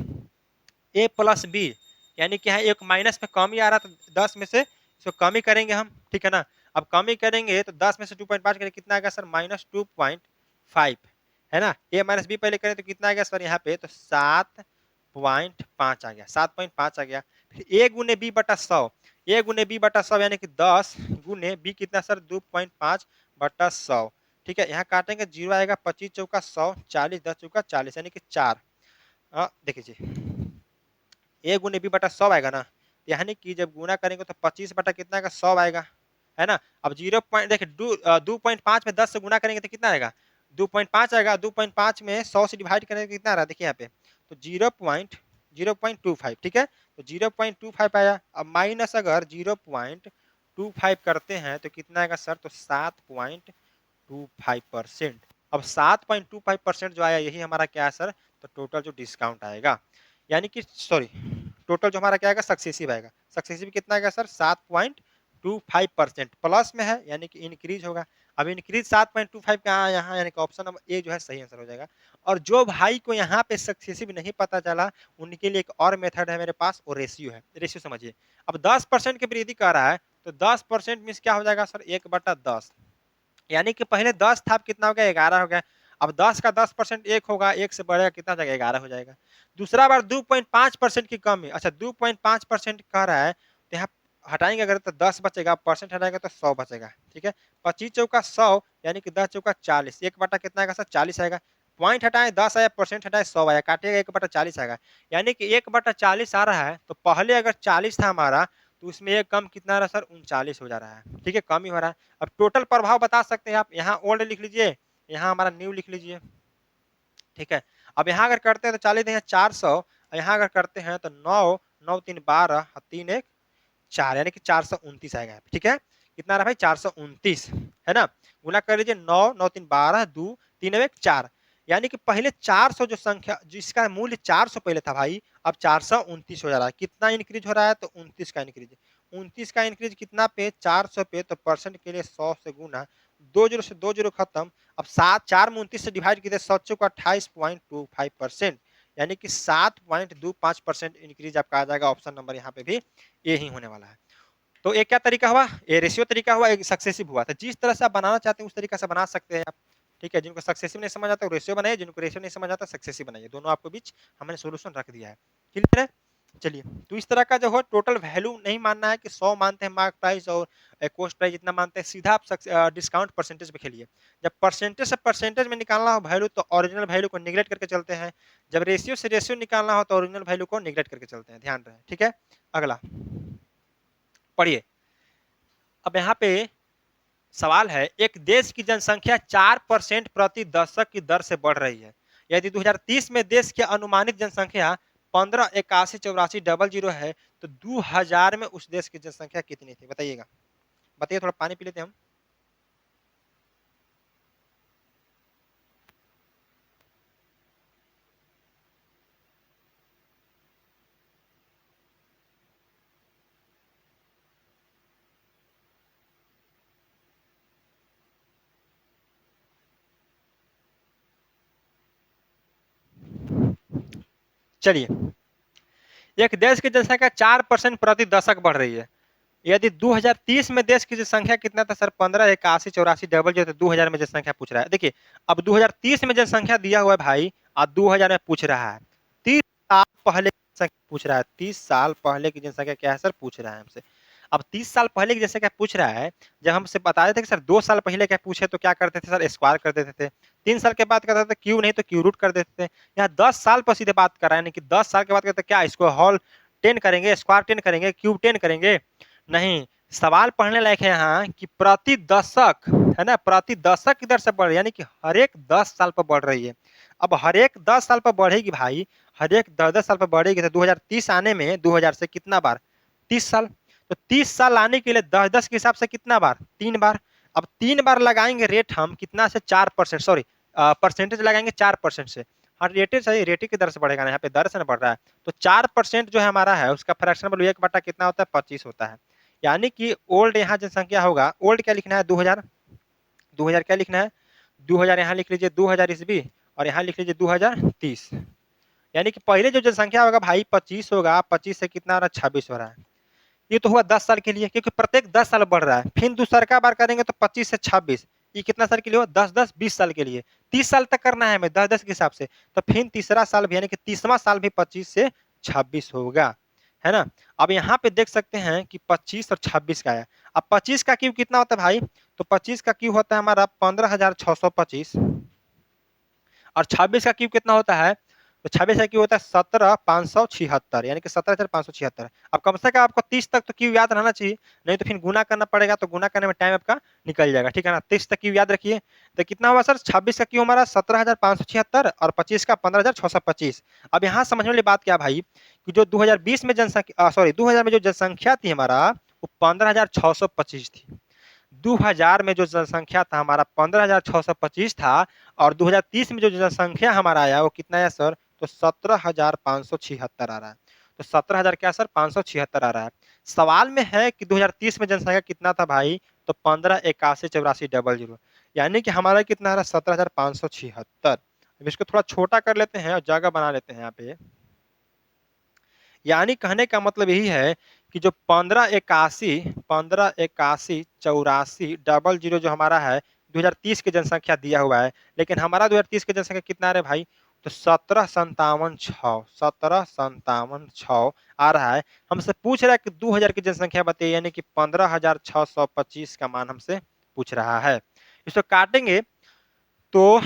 ए प्लस बी, यानी क्या है एक माइनस में कमी आ रहा तो 10 में से इसको कमी करेंगे हम, ठीक है ना। अब कमी करेंगे तो 10 में से 2.5 करेंगे, कितना आएगा सर, -2.5 है ना। ए माइनस बी पहले करें तो कितना आ गया सर यहाँ पे, तो 7.5 आ गया, 7.5 आ गया। फिर ए गुने बी बटा 100, ए गुने बी बटा 100 यानी कि 10 गुने बी कितना सर, 2.5 बटा 100। ठीक है, यहाँ काटेंगे जीरो आएगा, 25 चौका 100, 40 10 चौका 40 यानी कि 4। देखिए ए गुने बी बटा 100 आएगा ना, यानी कि जब गुना करेंगे तो 25 बटा कितना आएगा, 100 आएगा, है ना। अब 0. देखिए 2.5 में 10 से गुना करेंगे तो कितना आएगा, 2.5 आएगा। 2.5 में 100 से डिवाइड करेंगे तो कितना आ रहा है, देखिए यहाँ पे तो 0.25, ठीक है। तो 0.25 आया। अब माइनस अगर 0.25 करते हैं तो कितना आएगा सर, तो 7.25%। अब 7.25% जो आया यही हमारा क्या है सर, तो टोटल जो डिस्काउंट आएगा, यानी कि सॉरी टोटल जो हमारा क्या आएगा, सक्सेसिव आएगा। सक्सेसिव कितना आएगा सर, 7.25% प्लस में है, यानी कि इंक्रीज होगा। अब इंक्रीज 7.25 कहाँ है, यहाँ, यानी कि ऑप्शन नंबर ए जो है सही आंसर हो जाएगा। और जो भाई को यहाँ पे सक्सेसिव नहीं पता चला, उनके लिए एक और मेथड है मेरे पास, वो रेशियो है। रेशियो समझिए, अब 10% की वृद्धि कर रहा है तो 10% मीन्स क्या हो जाएगा सर, 1/10, यानी कि पहले 10 था, अब कितना हो गया, 11 हो गया। अब 10 का 10% 1 होगा, 1 से बढ़ेगा कितना हो जाएगा, 11 हो जाएगा। दूसरा बार 2.5% की कमी, अच्छा 2.5% कह रहा है तो यहाँ हटाएंगे अगर तो 10 बचेगा, परसेंट हटाएगा तो 100 बचेगा, ठीक है। 25 चौका 100 यानी कि 10 चौका 40, 1 बटा कितना आएगा सर, 40 आएगा। पॉइंट हटाए 10 आया, परसेंट हटाए 100 आया, काटिएगा 1/40 आएगा, यानी कि 1/40 आ रहा है। तो पहले अगर 40 था हमारा तो उसमें एक कम कितना आ रहा है सर, 39 हो जा रहा है, ठीक है, कम ही हो रहा है। अब टोटल प्रभाव बता सकते हैं आप, यहाँ ओल्ड लिख लीजिए, यहाँ हमारा न्यू लिख लीजिए, ठीक है। अब यहाँ अगर करते हैं तो 40 यहाँ 400, यहाँ अगर करते हैं तो 9 9 3 12 3 1 4, यानी कि 429 आएगा, ठीक है। कितना रहा भाई, 429, है ना। गुना कर लीजिए, 9 9 3 12 2 3 1 4, यानी कि पहले 400 जो संख्या जिसका मूल्य 400 पहले था भाई, अब 429 हो जा रहा है। कितना इंक्रीज हो रहा है, तो 29 का इंक्रीज, 29 का इंक्रीज कितना पे, 400 पे, तो परसेंट के लिए 100 से गुना, 2 जीरो से 2 जीरो खत्म। अब 4 में 29 से डिवाइड कीजिए, 7 को 28.25%, यानी कि 7.25% इंक्रीज आपका आ जाएगा। ऑप्शन नंबर यहाँ पे भी ये ही होने वाला है। तो एक क्या तरीका हुआ, ये रेशियो तरीका हुआ, एक सक्सेसिव हुआ। तो जिस तरह से आप बनाना चाहते हैं उस तरीका से बना सकते हैं आप, ठीक है। जिनको सक्सेसिव नहीं समझ आता रेशियो बनाइए, जिनको रेशियो नहीं समझ आता सक्सेसिव बनाइए, दोनों आपको बीच हमने सोल्यूशन रख दिया है, क्लियर है। चलिए, तो इस तरह का जो है टोटल वैल्यू नहीं मानना है कि 100 मानते हैं मार्क प्राइस और कॉस्ट प्राइस जितना मानते हैं, सीधा आप डिस्काउंट परसेंटेज पे खेलिए। जब परसेंटेज से परसेंटेज में निकालना हो वैल्यू तो ओरिजिनल वैल्यू को निगलेक्ट करके चलते हैं, जब रेशियो से रेशियो निकालना हो तो ओरिजिनल वैल्यू को निगलेक्ट करके चलते हैं, ध्यान रहे, ठीक है। अगला पढ़िए। अब यहाँ पे सवाल है, एक देश की जनसंख्या 4% प्रति दशक की दर से बढ़ रही है। यदि 2030 में देश की अनुमानित जनसंख्या 15818400 है तो 2000 में उस देश की जनसंख्या कितनी थी, बताइएगा। बताइए, थोड़ा पानी पी लेते हैं हम। चलिए, एक देश की जनसंख्या 4% प्रति दशक बढ़ रही है। यदि 2030 में देश की जनसंख्या कितना था सर, 15818400, तो 2000 में जनसंख्या पूछ रहा है। देखिए, अब 2030 में जनसंख्या दिया हुआ है भाई, और 2000 में पूछ रहा है। 30 साल पहले की जनसंख्या पूछ रहा है, 30 साल पहले की जनसंख्या क्या है सर, पूछ रहा है हमसे। अब 30 साल पहले की जैसे क्या पूछ रहा है, जब हमसे बता रहे थे कि सर 2 साल पहले क्या पूछे तो क्या करते थे सर, स्क्वायर कर देते थे। 3 साल के बाद करते थे क्यूब, नहीं तो क्यू रूट कर देते थे। यहाँ 10 साल पर सीधे बात कर रहा है, यानी कि 10 साल के बाद कहते क्या इसको होल 10 करेंगे, स्क्वायर 10 करेंगे, क्यूब 10 करेंगे? नहीं, सवाल पढ़ने लायक है यहाँ कि प्रति दशक, है ना, प्रति दशक की दर से बढ़ रही है, यानी कि हर एक 10 साल पर बढ़ रही है। अब हर एक 10 साल पर बढ़ेगी भाई, हर एक 10-10 साल पर बढ़ेगी, तो 2030 आने में 2000 से कितना बार, 30 साल। तो 30 साल आने के लिए 10-10 के हिसाब से कितना बार, 3 बार। अब 3 बार लगाएंगे रेट हम कितना से, 4%, सॉरी परसेंटेज लगाएंगे 4% से। हाँ, रेटेड सही, रेटेड की दर से बढ़ेगा ना, यहाँ पे दर से ना बढ़ रहा है। तो 4% जो है हमारा है, उसका फ्रैक्शन वैल्यू 1 बटा कितना होता है, 25 होता है। यानी कि ओल्ड यहाँ जनसंख्या होगा, ओल्ड क्या लिखना है, 2000, 2000 क्या लिखना है, 2000 यहाँ लिख लीजिए 2000 ईस्वी, और यहाँ लिख लीजिए 2030। यानी कि पहले जो जनसंख्या होगा भाई 25 होगा, 25 से कितना आ रहा है, 26 हो रहा है। ये तो हुआ 10 साल के लिए, क्योंकि प्रत्येक 10 साल बढ़ रहा है। फिर दूसरा का बार करेंगे तो 25 से 26, ये कितना साल के लिए हुआ, 10-10 20 साल के लिए। 30 साल तक करना है हमें 10-10 के हिसाब से, तो फिर तीसरा साल भी, यानी कि 30वां साल भी 25 से 26 होगा, है ना। अब यहाँ पे देख सकते हैं कि 25 और 26 का है। अब 25 का क्यूब कितना होता है भाई, तो 25 का क्यूब होता है हमारा 15,625, और 26 का क्यूब कितना होता है, तो 26 का क्यूब होता है 17,576, यानी कि 17,576। अब कम से कम आपको 30 तक तो क्यूब याद रहना चाहिए, नहीं तो फिर गुना करना पड़ेगा, तो गुना करने में टाइम आपका निकल जाएगा, ठीक है ना। 30 तक क्यूब याद रखिए, तो कितना हुआ सर, 26 का क्यूब हमारा 17,576, और 25 का 15,625। अब यहाँ समझने वाली बात क्या भाई, कि जो 2020 में जनसंख्या, सॉरी 2000 में जो जनसंख्या थी हमारा, वो 15,625 थी। 2000 में जो जनसंख्या था हमारा 15,625 था, और 2030 में जो जनसंख्या हमारा आया वो कितना आया सर, तो 17,576 आ रहा है। तो 17,000 क्या सर, 576 आ रहा है। सवाल में है कि 2030 में जनसंख्या कितना था भाई, तो 15,81,84,00, यानी कि हमारा कितना आ रहा है, 17,576। अब इसको थोड़ा छोटा कर लेते हैं और जगह बना लेते हैं यहाँ पे। यानी कहने का मतलब यही है कि जो 15,81,84,00 जो हमारा है 2030 की जनसंख्या दिया हुआ है, लेकिन हमारा 2030 की जनसंख्या कितना आ रहा है भाई, तो 17,57,6 आ रहा है। हमसे पूछ रहा है कि 2000 की जनसंख्या बताइए, यानी कि 15,625 का मान हमसे पूछ रहा है। इसको काटेंगे तो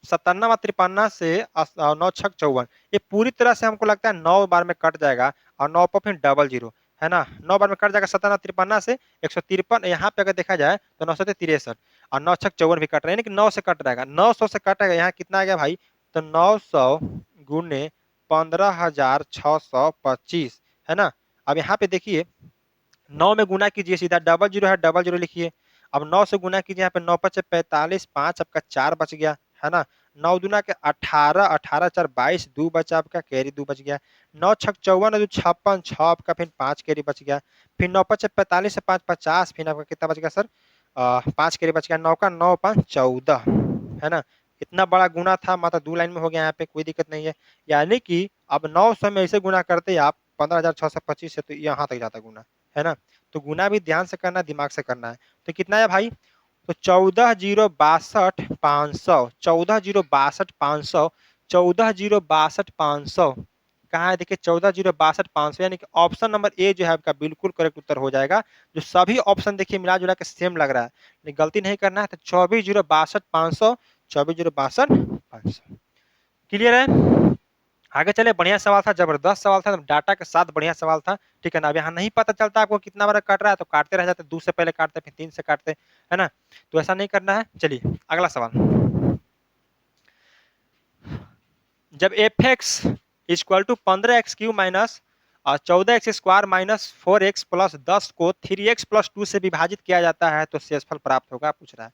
57 53 से 9 छक 54, ये पूरी तरह से हमको लगता है 9 बार में कट जाएगा, और 9 पर फिर डबल जीरो, है ना। 9 बार में कट जाएगा, 57 53 से 153, यहाँ पे अगर देखा जाए तो 9 7 63, और 9 छक 54 भी कट रहा है, यानी कि 9 से कट रहेगा, 900 से कटेगा। यहाँ कितना आ गया भाई, तो 900 गुने 15,625, है ना। अब यहाँ पे देखिए 9 में गुना कीजिए, सीधा डबल जीरो है, डबल जीरो लिखिए। अब 9 से गुना कीजिए, यहाँ पे 9 5 45, 5 आपका 4 बच गया, है ना। 9 दूना के 18, 18 4 22, 2 बचा आपका, कैरी 2 बच गया। 9 छक 54, 2 56, 6 आपका, फिर 5 कैरी बच गया। फिर 9 5 45 से 5 50, फिर आपका कितना बच गया सर, 5 कैरी बच गया। 9 का 9 5 14, है ना। इतना बड़ा गुना था, मात्र 2 लाइन में हो गया, यहाँ पे कोई दिक्कत नहीं है। यानी कि अब 900 में ऐसे गुना करते आप 15,625 से, तो यहाँ तक जाता गुना, है ना। तो गुना भी ध्यान से करना, दिमाग से करना है। तो कितना है भाई, तो 14,062,500, 14,062,500, 14,062,500 कहाँ है, देखिए 14,062,500, यानी कि ऑप्शन नंबर ए जो है आपका बिल्कुल करेक्ट उत्तर हो जाएगा। जो सभी ऑप्शन देखिए मिला जुला के सेम लग रहा है, लेकिन गलती नहीं करना है। तो 24,062,500, 24,062,500, क्लियर है। आगे चले, बढ़िया सवाल था, जबरदस्त सवाल था, डाटा के साथ बढ़िया सवाल था, ठीक है ना। अब यहाँ नहीं पता चलता आपको कितना बार कट रहा है, तो काटते रह जाते, 2 से पहले काटते फिर 3 से काटते, है ना। तो ऐसा नहीं करना है। चलिए अगला सवाल, जब F X equal to 15x³ minus 14x² minus 4x plus 10 को 3x प्लस 2 से विभाजित किया जाता है तो शेषफल प्राप्त होगा, पूछ रहा है।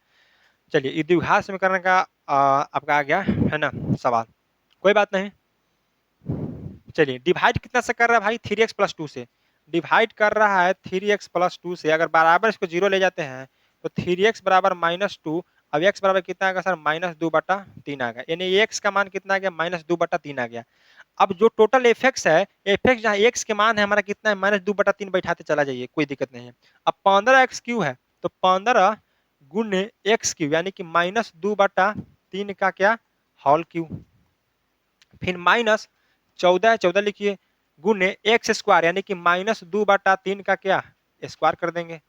चलिए ये द्विघात समीकरण का आपका आ गया, है ना सवाल, कोई बात नहीं। चलिए डिवाइड कितना से कर रहा है भाई, 3x प्लस 2 से डिवाइड कर रहा है, 3x प्लस 2 से। अगर बराबर इसको जीरो ले जाते हैं तो 3x बराबर -2, अब x बराबर कितना आ गया सर, -2/3 आ गया, यानी x का मान कितना आ गया, -2/3 आ गया। अब जो टोटल एफ एक्स है, एफ एक्स जहाँ एक्स के मान है हमारा कितना है, -2/3 बैठाते चला जाइए, कोई दिक्कत नहीं है। अब 15x³ है, तो 15 गुने x³ यानी कि -2/3 का क्या, होल क्यूब, फिर माइनस 14 है, 14 लिखिए, गुने एक्स स्क्वायर यानी कि -2/3 का क्या स्क्वायर कर देंगे,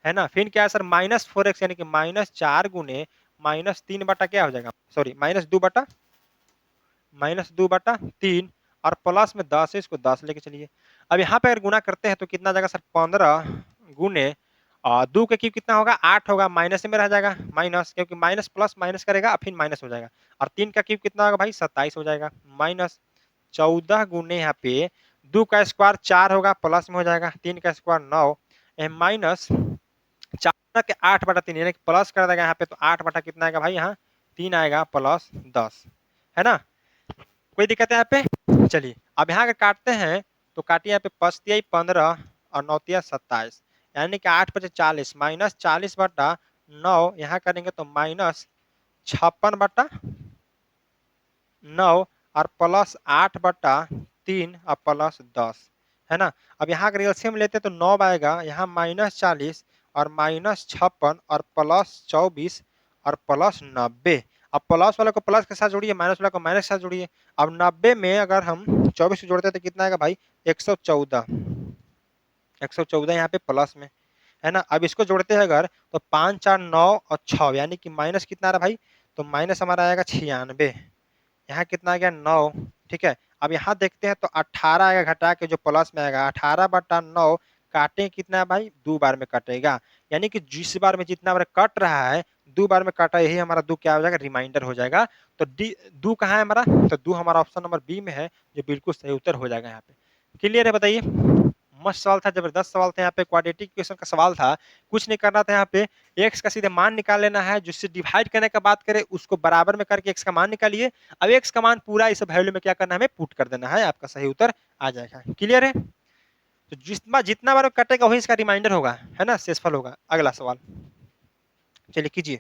है ना। फिर क्या है सर, -4x यानी कि -4 गुने -3 बटा क्या हो जाएगा, सॉरी -2/3 और प्लस में 10 है, इसको 10 लेके चलिए। अब यहाँ पे अगर गुना करते हैं तो कितना आ जाएगा सर, 15 गुने 2 का क्यूब कितना होगा, 8 होगा, माइनस में रह जाएगा माइनस, क्योंकि माइनस प्लस माइनस करेगा फिर माइनस हो जाएगा। और 3 का क्यूब कितना होगा भाई, 27 हो जाएगा, माइनस 14 गुने यहाँ पे 2 का स्क्वायर 4 होगा, प्लस में हो जाएगा, 3 का स्क्वायर 9, माइनस 4 के 8/3 यानी कि प्लस कर देगा यहाँ पे, तो 8 बटा कितना आएगा भाई, यहाँ 3 आएगा प्लस 10, है ना। कोई दिक्कत है यहाँ पे। चलिए अब यहाँ अगर काटते हैं तो काटिए, यहाँ पे 5×3 = 15 और 9×3 = 27, यानी कि 8×5 = 40, -40/9 यहाँ करेंगे तो -56/9 और प्लस 8/3 और प्लस 10, है ना। अब यहाँ अगर एलसीएम लेते तो 9 आएगा, यहाँ -40 और -56 और प्लस 24 और प्लस 90। अब प्लस वाले को प्लस के साथ जोड़िए, माइनस वाले को माइनस के साथ जोड़िए। अब 90 में अगर हम 24 को जोड़ते हैं तो कितना आएगा भाई, 114, 114 यहाँ पे प्लस में, है ना। अब इसको जोड़ते हैं अगर तो 5 4 9 और 6 यानी कि माइनस कितना आ रहा भाई, तो माइनस हमारा आएगा 96, यहाँ कितना आ गया 9, ठीक है। अब यहाँ देखते हैं तो 18 आएगा घटा के, जो प्लस में आएगा 18/9 काटे कितना है भाई, 2 बार में कटेगा, यानी कि जिस बार में जितना बार कट रहा है 2 बार में काटा, यही हमारा 2 क्या हो जाएगा, रिमाइंडर हो जाएगा। तो डी 2 कहाँ है हमारा, तो 2 हमारा ऑप्शन नंबर बी में है, जो बिल्कुल सही उत्तर हो जाएगा यहाँ पे। क्लियर है, बताइए। मस्त सवाल था, जबरदस्त सवाल था, यहाँ पे क्वाड्रेटिक इक्वेशन का सवाल था, कुछ नहीं करना था यहाँ पे, एक्स का सीधे मान निकाल लेना है, जिससे डिवाइड करने का बात करें उसको बराबर में करके एक्स का मान निकालिए। अब एक्स का मान पूरा इस वैल्यू में क्या करना है, हमें पुट कर देना है, आपका सही उत्तर आ जाएगा। क्लियर है। तो जितना बार कटेगा वही इसका रिमाइंडर होगा, है ना, शेषफल होगा। अगला सवाल चलिए कीजिए।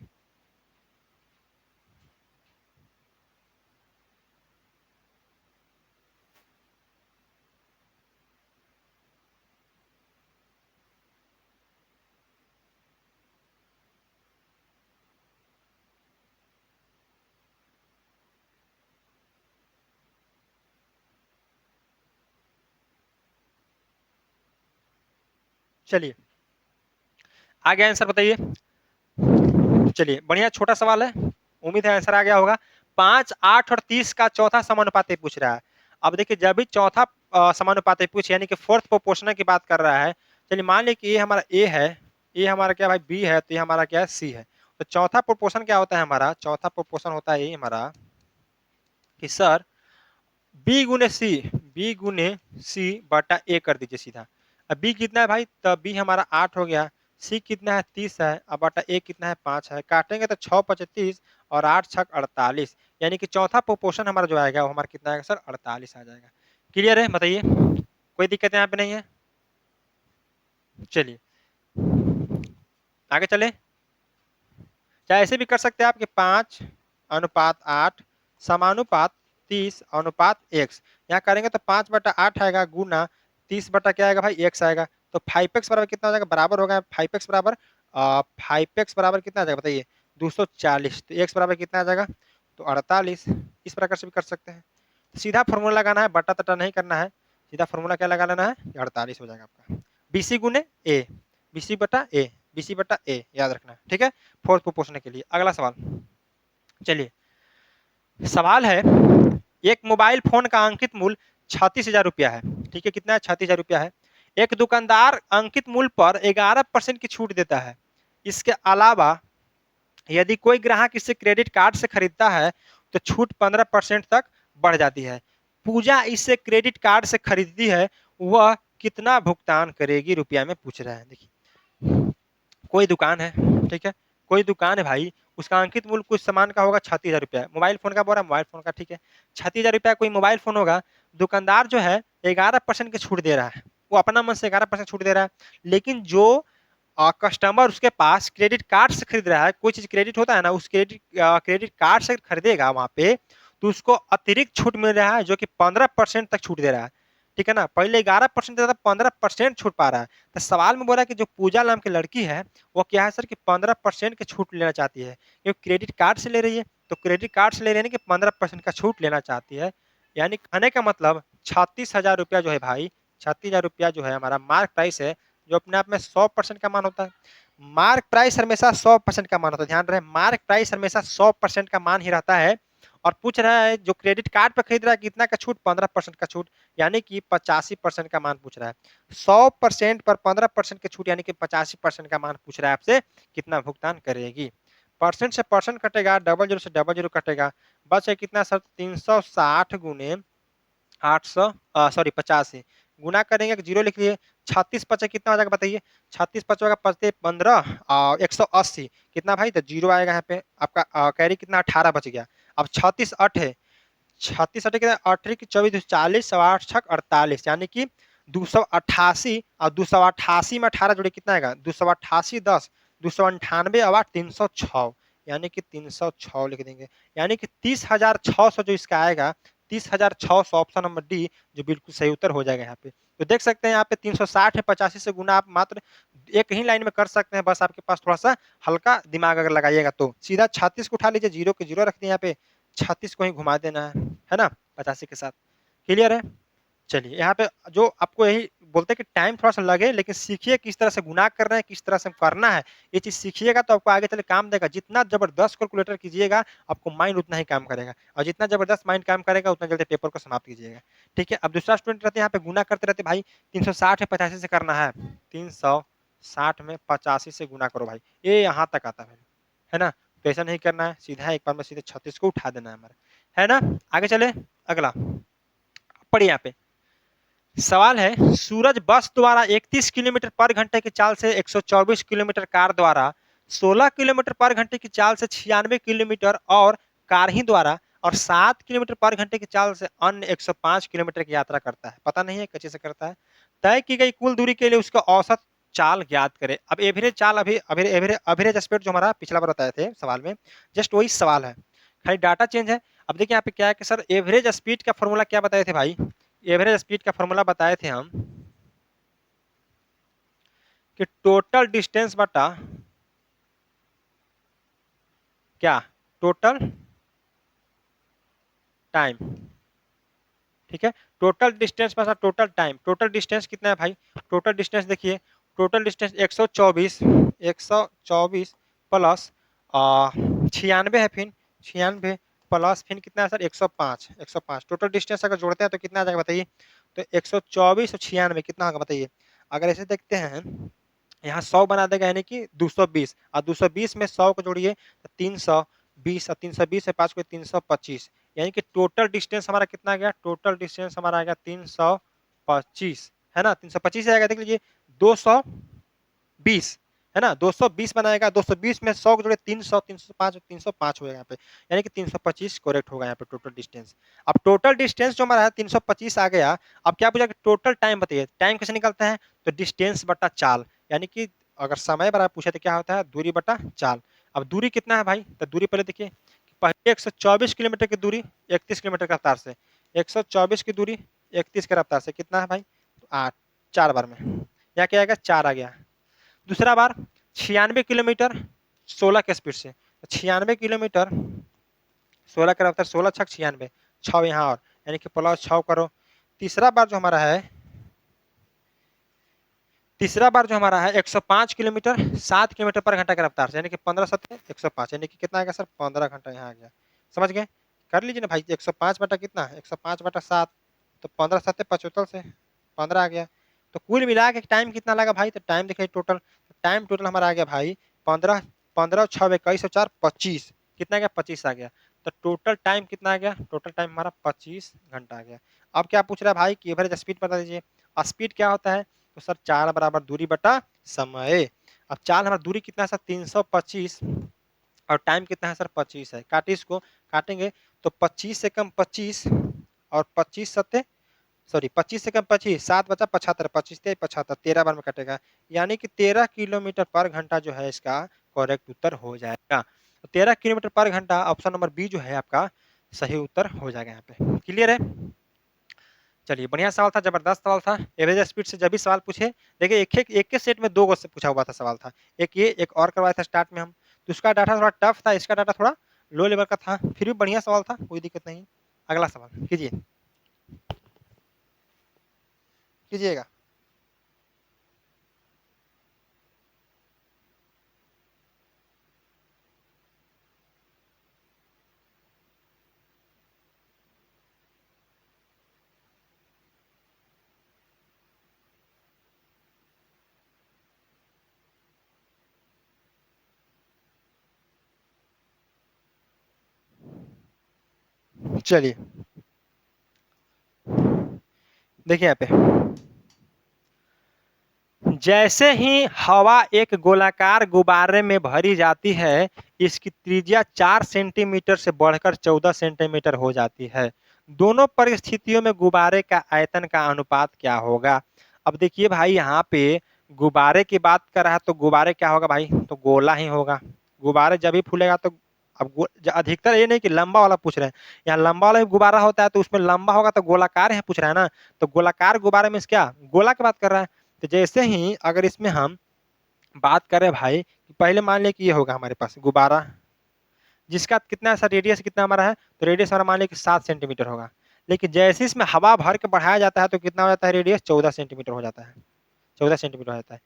चलिए आगे आंसर बताइए। चलिए बढ़िया, छोटा सवाल है, उम्मीद है आंसर आ गया होगा। 5, 8 और 30 का चौथा समानुपाती पूछ रहा है। अब देखिए जब भी चौथा समानुपाती पूछ, यानी कि फोर्थ प्रोपोर्शनल की बात कर रहा है। चलिए मान लीजिए कि ये हमारा ए है, ये हमारा क्या भाई बी है, तो ये हमारा क्या है सी है। तो चौथा प्रोपोर्शन क्या होता है हमारा, चौथा प्रोपोर्शन होता है ये हमारा कि सर बी गुने सी, बी गुने सी बटा ए कर दीजिए सीधा। अब बी कितना है भाई, तो बी हमारा 8 हो गया, सी कितना है 30 है, अब बटा ए कितना है 5 है, काटेंगे तो 6×5 = 30 और 8×6 = 48, यानी कि चौथा प्रोपोर्शन हमारा जो आएगा वो हमारा कितना आएगा सर, 48 आ जाएगा। क्लियर है, बताइए कोई दिक्कत यहाँ पे नहीं है। चलिए आगे चले, चाहे ऐसे भी कर सकते हैं आप कि 5:8 समानुपात 30:x, यहाँ करेंगे तो 5/8 आएगा गुना 30 बटा क्या आएगा भाई x आएगा, तो 5x बराबर कितना हो जाएगा, बराबर होगा 5x बराबर 5x बराबर कितना आ जाएगा बताइए 240, तो x बराबर कितना आ जाएगा तो 48। इस प्रकार से भी कर सकते हैं। तो सीधा फॉर्मूला लगाना है, बटा तटा नहीं करना है, सीधा फॉर्मूला क्या लगा लेना है, 48 हो जाएगा आपका, बीसी गुने ए, बीसी बटा ए, बीसी बटा ए याद रखना है, ठीक है, फोर्थ प्रोपोर्शन के लिए। अगला सवाल चलिए, सवाल है एक मोबाइल फोन का अंकित मूल्य 36,000 रुपया है, ठीक है, कितना है 36,000 रुपया है। एक दुकानदार अंकित मूल्य पर 11% की छूट देता है। इसके अलावा यदि कोई ग्राहक इसे क्रेडिट कार्ड से खरीदता है तो छूट 15% तक बढ़ जाती है। पूजा इसे क्रेडिट कार्ड से खरीदती है, वह कितना भुगतान करेगी रुपया में पूछ रहा है। देखिए कोई दुकान है, ठीक है, कोई दुकान है भाई, उसका अंकित मूल्य कुछ सामान का होगा 36,000 रुपया, मोबाइल फोन का बोल रहा है, मोबाइल फोन का, ठीक है, 36,000 रुपया कोई मोबाइल फोन होगा। दुकानदार जो है 11% की छूट दे रहा है, वो अपना मन से 11% छूट दे रहा है, लेकिन जो कस्टमर उसके पास क्रेडिट कार्ड से खरीद रहा है, कोई चीज क्रेडिट होता है ना, उस क्रेडिट कार्ड से खरीदेगा वहां पे, तो उसको अतिरिक्त छूट मिल रहा है, जो कि 15% तक छूट दे रहा है, ठीक है ना। पहले 11% देता था, 15% छूट पा रहा है। तो सवाल में बोला कि जो पूजा नाम की लड़की है वो क्या है सर कि 15% की छूट लेना चाहती है, क्योंकि क्रेडिट कार्ड से ले रही है, तो क्रेडिट कार्ड से ले रही है कि 15% का छूट लेना चाहती है। यानी कहने का मतलब 36,000 रुपया जो है भाई, 36,000 रुपया जो है हमारा मार्क प्राइस है, जो अपने आप में 100% का मान होता है। मार्क प्राइस हमेशा 100% का मान होता है, ध्यान रहे, मार्क प्राइस हमेशा 100% का मान ही रहता है। और पूछ रहा है जो क्रेडिट कार्ड पे खरीद रहा है कितना का छूट, 15% का छूट, यानी कि 85% का मान पूछ रहा है। 100% पर 15% की छूट यानी कि 85% का मान पूछ रहा है आपसे, कितना भुगतान करेगी। परसेंट से परसेंट कटेगा, डबल जीरो से डबल जीरो कटेगा, बचे कितना सर, 360 गुने 800 सॉरी 50 से गुना करेंगे, जीरो लिख लिए, 36 पचे कितना हो जाएगा बताइए, 36 पचों का पचते 15 और 180 कितना भाई, तो जीरो आएगा यहाँ पे आपका, कैरी कितना 18 बच गया। अब 36 8 है, 36 अटे कितना, 18 की 24 40 8 छक 48, यानी कि 288, और 288 में 18 जोड़े कितना आएगा, 288 10 298 और 306, यानी कि 306 लिख देंगे, यानी कि 30,600 जो इसका आएगा, 30,600 ऑप्शन नंबर डी जो बिल्कुल सही उत्तर हो जाएगा यहाँ पे। तो देख सकते हैं यहाँ पे 360 है, 85 से गुना आप मात्र एक ही लाइन में कर सकते हैं, बस आपके पास थोड़ा सा हल्का दिमाग अगर लगाइएगा तो। सीधा 36 को उठा लीजिए, जीरो के जीरो रख दिए यहाँ पे, 36 को ही घुमा देना है ना, 85 के साथ। क्लियर है। चलिए यहाँ पे जो आपको यही बोलते हैं कि टाइम थोड़ा सा लगे, लेकिन सीखिए किस तरह से गुना कर रहे हैं, किस तरह से करना है, ये चीज सीखिएगा तो आपको आगे चले काम देगा। जितना जबरदस्त कैलकुलेटर कीजिएगा आपको माइंड उतना ही काम करेगा, और जितना जबरदस्त माइंड काम करेगा उतना जल्दी पेपर को समाप्त कीजिएगा। ठीक है। अब दूसरा स्टूडेंट रहते हैं यहाँ पे गुना करते रहते भाई, 360 है 85 से करना है, 360 में 85 से गुना करो भाई, ये यहाँ तक आता है ना। तो ऐसा नहीं करना है, सीधा एक बार में सीधे 36 को उठा देना है हमारे, है ना। आगे चले, अगला पढ़िए यहाँ पे सवाल है, सूरज बस द्वारा 31 किलोमीटर पर घंटे की चाल से 124 किलोमीटर, कार द्वारा 16 किलोमीटर पर घंटे की चाल से 96 किलोमीटर और कार ही द्वारा और 7 किलोमीटर पर घंटे की चाल से अन्य 105 किलोमीटर की यात्रा करता है। पता नहीं है कैसे से करता है। तय की गई कुल दूरी के लिए उसका औसत चाल ज्ञात करे। अब एवरेज चाल, अभी एवरेज स्पीड जो हमारा पिछला बार बताए थे सवाल में, जस्ट वही सवाल है, खाली डाटा चेंज है। अब देखिए यहाँ पे क्या है कि सर एवरेज स्पीड का फॉर्मूला क्या बताए थे भाई, एवरेज स्पीड का फॉर्मूला बताए थे हम कि टोटल डिस्टेंस बटा क्या, टोटल टाइम। ठीक है, टोटल डिस्टेंस बटा टोटल टाइम। टोटल डिस्टेंस कितना है भाई, टोटल डिस्टेंस देखिए, टोटल डिस्टेंस 124 प्लस 96 है, फिर 96 प्लस फिर कितना है सर 105 टोटल डिस्टेंस अगर जोड़ते हैं तो कितना आ जाएगा बताइए। तो 124 और 96 कितना होगा बताइए। अगर ऐसे देखते हैं, यहाँ 100 बना देगा यानी कि 220, और 220 में 100 को जोड़िए तो 320, और 320 में 5 को 325, यानी कि टोटल डिस्टेंस हमारा कितना आ गया, टोटल डिस्टेंस हमारा आ गया 325, है ना, 325 आएगा, देख लीजिए 220 है ना, 220 बनाएगा, 220 में 100 को जोड़े 300, 305 305 होगा यहाँ पे, यानी कि 325 करेक्ट होगा यहाँ पे टोटल डिस्टेंस। अब टोटल डिस्टेंस जो हमारा है 325 आ गया। अब क्या पूछा कि टोटल टाइम बताइए, टाइम कैसे निकलता है, तो डिस्टेंस बटा चाल, यानी कि अगर समय बराबर पूछे तो क्या होता है, दूरी बटा चाल। अब दूरी कितना है भाई, तो दूरी पहले देखिए, पहले 124 किलोमीटर की दूरी 31 किलोमीटर की रफ्तार से, 124 की दूरी 31 की रफ्तार से कितना है भाई, तो 8, 4 बार में, यहाँ क्या आएगा 4 आ गया। दूसरा बार 96 किलोमीटर 16 के स्पीड से, 96 किलोमीटर 16 का रफ्तार, 16 छक 96, 6 यहाँ और, यानी कि प्लस 6 करो। तीसरा बार जो हमारा है, तीसरा बार जो हमारा है 105 किलोमीटर 7 किलोमीटर पर घंटा की रफ्तार से, यानी कि 15 7 105, यानी कि कितना आएगा सर 15 घंटा यहाँ आ गया। समझ गए, कर लीजिए ना भाई, 105 बटा कितना, 105 बटा 7, तो 15 7 75 से 15 आ गया। तो कुल मिला के टाइम कितना लगा भाई, तो टाइम देखिए टोटल, टाइम टोटल हमारा आ गया भाई 15, 15 6 21 और 4 25, कितना आ गया 25 आ गया। तो टोटल टाइम कितना आ गया, टोटल टाइम हमारा 25 घंटा आ गया। अब क्या पूछ रहा है भाई कि एवरेज स्पीड बता दीजिए। स्पीड क्या होता है, तो सर चाल बराबर दूरी बटा समय। अब चाल हमारा दूरी कितना है सर 325, और टाइम कितना है सर 25 है, काटिए इसको, काटेंगे तो 25 से कम 25 और 25 सत्ते सॉरी 25 से कम 25, 7 बचा 75, 25 से 75 13 बार में कटेगा, यानी कि 13 किलोमीटर पर घंटा जो है इसका करेक्ट उत्तर हो जाएगा। तो 13 किलोमीटर पर घंटा ऑप्शन नंबर बी जो है आपका सही उत्तर हो जाएगा यहाँ पे। क्लियर है। चलिए बढ़िया सवाल था, जबरदस्त सवाल था। एवरेज स्पीड से जब भी सवाल पूछे, देखिए एक के सेट में 2 से पूछा हुआ था सवाल था, एक ये एक और करवाया था स्टार्ट में हम, तो उसका डाटा थोड़ा टफ था, इसका डाटा थोड़ा लो लेवल का था, फिर भी बढ़िया सवाल था, कोई दिक्कत नहीं। अगला सवाल कीजिए। कीजिएगा। चलिए देखिए यहाँ पे, जैसे ही हवा एक गोलाकार गुब्बारे में भरी जाती है, इसकी त्रिज्या 4 सेंटीमीटर से बढ़कर 14 सेंटीमीटर हो जाती है। दोनों परिस्थितियों में गुब्बारे का आयतन का अनुपात क्या होगा? अब देखिए भाई, यहाँ पे गुब्बारे की बात कर रहा है तो गुब्बारे क्या होगा भाई? तो गोला ही होगा। गुब्बारे जब ही फूलेगा तो, अब अधिकतर ये नहीं कि लंबा वाला पूछ रहे हैं, यहाँ लंबा वाला भी गुब्बारा होता है तो उसमें लंबा होगा तो गोलाकार है पूछ रहा है ना। तो गोलाकार गुब्बारे में क्या गोला की बात कर रहा है। तो जैसे ही अगर इसमें हम बात करें भाई, पहले मान लिया कि ये होगा हमारे पास गुब्बारा, जिसका कितना सा रेडियस कितना हमारा है, तो रेडियस हमारा मान लिया कि 7 सेंटीमीटर होगा। लेकिन जैसे इसमें हवा भर के बढ़ाया जाता है तो कितना हो जाता है रेडियस? 14 सेंटीमीटर हो जाता है। 14 सेंटीमीटर हो जाता है।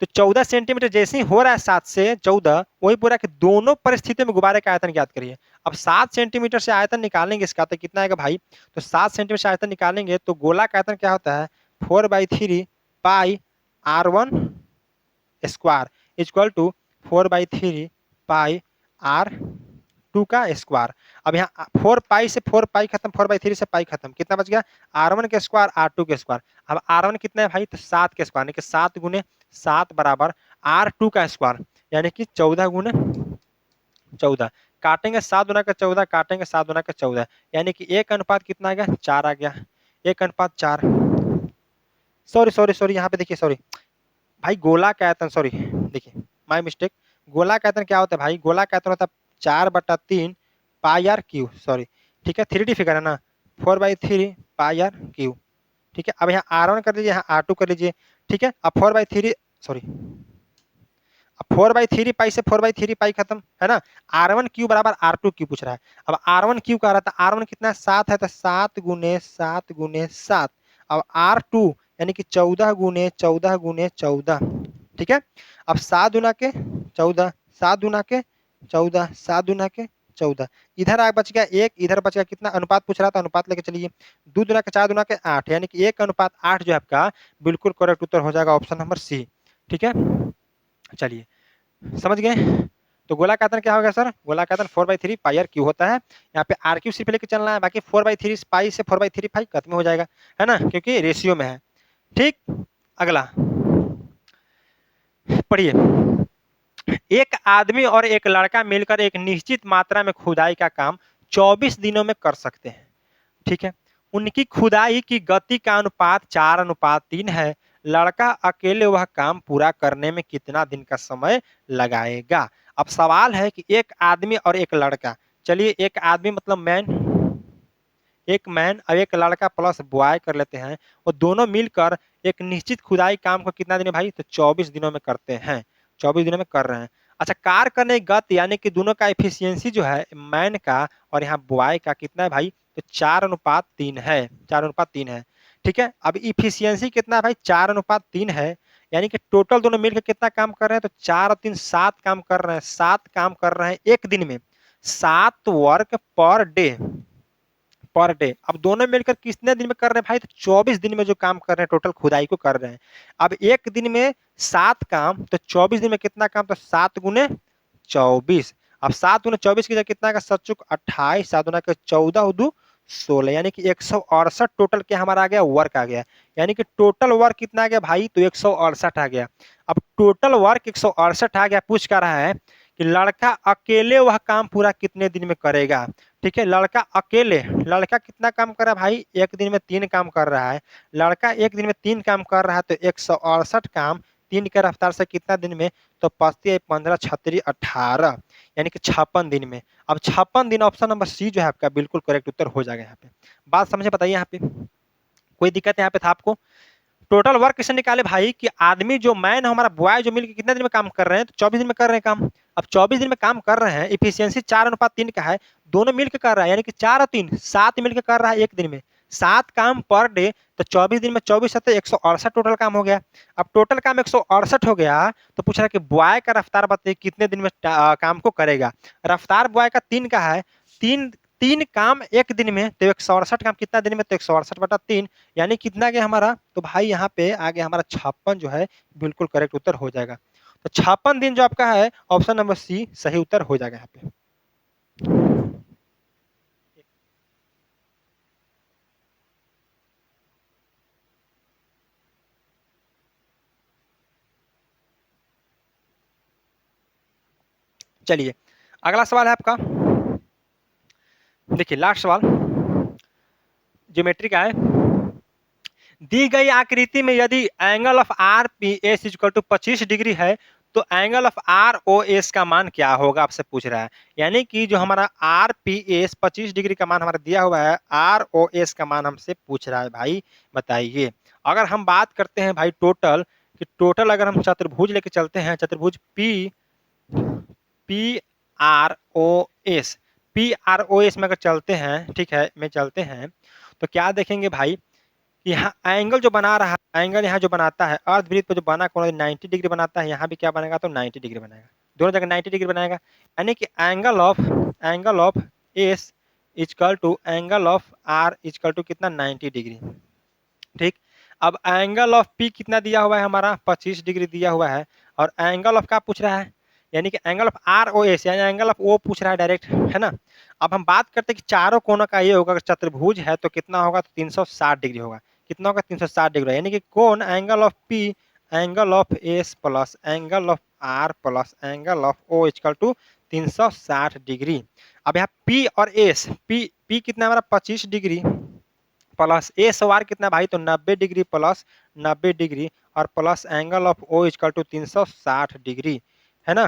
तो 14 सेंटीमीटर जैसे ही हो रहा है 7 से 14, वही पूरा कि दोनों परिस्थितियों में गुब्बारे का आयतन ज्ञात करिए। अब 7 सेंटीमीटर से आयतन निकालेंगे इसका तो कितना आएगा भाई? तो 7 सेंटीमीटर से आयतन निकालेंगे तो गोला का आयतन क्या होता है? 4/3 pi R1 square equal to 4/3 pi R2 का स्क्वायर। अब यहाँ 4 पाई से 4 पाई खत्म, 4/3 से पाई खत्म, कितना बच गया? R1 के स्क्वायर R2 के स्क्वायर। अब R1 कितना है भाई? तो 7 के स्क्वायर, यानी कि 7 गुने 7 बराबर R2 का स्क्वायर, यानी कि 14 गुने 14। काटेंगे 7 गुना का 14, काटेंगे 7 गुना का 14, यानी कि 1 अनुपात कितना आ गया? 4 आ गया। 1 अनुपात 4। सॉरी सॉरी सॉरी, यहाँ पे देखिए, सॉरी भाई, गोला का आयतन, सॉरी देखिए माय मिस्टेक। गोला का आयतन क्या होता है भाई? गोला का आयतन होता है 4/3 पाई आर क्यू, सॉरी ठीक है, 3D फिगर है ना, 4/3 पाई आर क्यू। ठीक है, अब यहाँ R1 कर लीजिए, यहाँ R2 कर लीजिए। ठीक है, अब 4/3, सॉरी, अब 4/3 पाई से 4/3 पाई खत्म है ना। R1 क्यू बराबर R2 क्यू पूछ रहा है। अब R1 क्यू कह रहा था, R1 कितना? 7 है, तो 7 गुने 7 गुने 7। अब R2 यानी कि 14 गुने 14 गुने 14। ठीक है, अब 7 गुना के 14, 7 गुना के 14, 7 गुना के 14, इधर आ बच गया 1, इधर बच गया कितना? अनुपात पूछ रहा था, अनुपात लेके चलिए। 2 गुना के 4 गुना के 8, यानी कि 1 अनुपात 8 जो है आपका बिल्कुल करेक्ट उत्तर हो जाएगा, ऑप्शन नंबर सी। ठीक है, चलिए समझ गए। तो गोला का आयतन क्या होगा सर? गोला का आयतन 4/3 पाई आर क्यू होता है। यहाँ पे आर क्यू सिर्फ लेके चलना है, बाकी 4/3 पाई से 4/3 पाई खत्म हो जाएगा, है ना, क्योंकि रेशियो में है। ठीक, अगला पढ़िए। एक आदमी और एक लड़का मिलकर एक निश्चित मात्रा में खुदाई का काम 24 दिनों में कर सकते हैं। ठीक है, उनकी खुदाई की गति का अनुपात 4:3 है। लड़का अकेले वह काम पूरा करने में कितना दिन का समय लगाएगा? अब सवाल है कि एक आदमी और एक लड़का, चलिए एक आदमी मतलब मैन, एक मैन और एक लड़का प्लस बॉय कर लेते हैं, वो दोनों मिलकर एक निश्चित खुदाई काम को कितना दिन में भाई? तो 24 दिनों में करते हैं। 24 दिनों में कर रहे हैं। अच्छा, कार्य करने की गति यानी कि दोनों का एफिशिएंसी जो है मैन का और यहाँ बॉय का कितना है भाई? तो 4:3 है। 4:3 है। ठीक है, अब इफिशियंसी कितना है भाई? 4:3 है, यानी कि टोटल दोनों मिलकर कितना काम कर रहे हैं? तो 4 और 3 7 काम कर रहे हैं। 7 काम कर रहे हैं एक दिन में, 7 work per day, per day. अब दोनों मिलकर कितने दिन में कर रहे हैं भाई? तो 24 दिन में जो काम कर रहे हैं टोटल खुदाई को कर रहे हैं। अब एक दिन में 7 काम, तो 24 दिन में कितना काम? तो 7 गुने 24। अब 7 गुने 24 की जगह कितना का? 7×28, 7 गुना के 14 2 16, यानी कि 168 टोटल क्या हमारा आ गया? वर्क आ गया। यानी कि टोटल वर्क कितना आ गया भाई? तो 168 आ गया। अब टोटल वर्क 168 आ गया, पूछ कर रहा है कि लड़का अकेले वह काम पूरा कितने दिन में करेगा। ठीक है, लड़का अकेले, लड़का कितना काम कर रहा है भाई? एक दिन में 3 काम कर रहा है। लड़का एक दिन में 3 काम कर रहा है, तो 168 काम 3 के रफ्तार से कितना दिन में? तो 5 × 15 = 18, यानी कि 56 दिन में। अब 56 दिन, ऑप्शन नंबर सी जो है आपका बिल्कुल करेक्ट उत्तर हो जाएगा। यहाँ पे बात समझे, बताइए यहाँ पे कोई दिक्कत यहाँ पे था आपको? टोटल वर्क कैसे निकाले भाई? कि आदमी जो मैन है हमारा बॉय जो मिलकर कितने दिन में काम कर रहे हैं? तो 24 दिन में कर रहे हैं काम। अब 24 दिन में काम कर रहे हैं, इफिशियंसी 4:3 का है, दोनों मिलकर कर रहा है, यानी कि 4 और 3 7 मिलकर कर रहा है एक दिन में। 7 काम पर डे, तो 24 दिन में 24 सत्ते 168 टोटल काम हो गया। अब टोटल काम 168 हो गया, तो पूछ रहा है कि बॉय का रफ्तार बताइए कितने दिन में काम को करेगा। रफ्तार बॉय का 3 का है, तीन तीन काम एक दिन में, तो 168 काम कितना दिन में, तो 168/3 यानी कितना गया हमारा, तो भाई यहाँ पे आ गया हमारा 56 जो है बिल्कुल करेक्ट उत्तर हो जाएगा। तो 56 दिन जो आपका है ऑप्शन नंबर सी सही उत्तर हो जाएगा यहाँ पे। चलिए अगला सवाल है आपका, देखिए लास्ट सवाल ज्योमेट्री का है। दी गई आकृति में यदि angle of R P S equal to 25 degree है, तो angle of R O S का मान क्या होगा, आपसे पूछ रहा है। यानी कि जो हमारा आर पी एस 25 डिग्री का मान हमारा दिया हुआ है, आर ओ एस का मान हमसे पूछ रहा है भाई, बताइए। अगर हम बात करते हैं भाई टोटल, कि टोटल अगर हम चतुर्भुज लेके चलते हैं, चतुर्भुज P R O S, P R O S में अगर चलते हैं, ठीक है, में चलते हैं, तो क्या देखेंगे भाई, यहाँ एंगल जो बना रहा है, एंगल यहाँ जो बनाता है अर्धवृत्त पर जो बना कोण 90 डिग्री बनाता है, यहाँ भी क्या बनेगा, तो 90 डिग्री बनाएगा, दोनों जगह 90 डिग्री बनाएगा। यानी कि angle of S equal to angle of R equal to कितना, 90 डिग्री। ठीक, अब एंगल ऑफ पी कितना दिया हुआ है हमारा, 25 डिग्री दिया हुआ है, और एंगल ऑफ क्या पूछ रहा है, यानी कि angle of R O S, यानी एंगल ऑफ ओ पूछ रहा है डायरेक्ट, है ना। अब हम बात करते हैं कि चारों कोनों का ये होगा, अगर चतुर्भुज है तो कितना होगा, तो 360 डिग्री होगा। कितना होगा, 360 डिग्री, यानी कि कोण angle of P, angle of S plus angle of R plus angle of O equal to 360 degree. अब यहाँ पी और एस, पी कितना हमारा 25 डिग्री प्लस ए सवार कितना भाई, तो 90 डिग्री प्लस 90 डिग्री, और plus angle of O equal to 360 degree, है ना।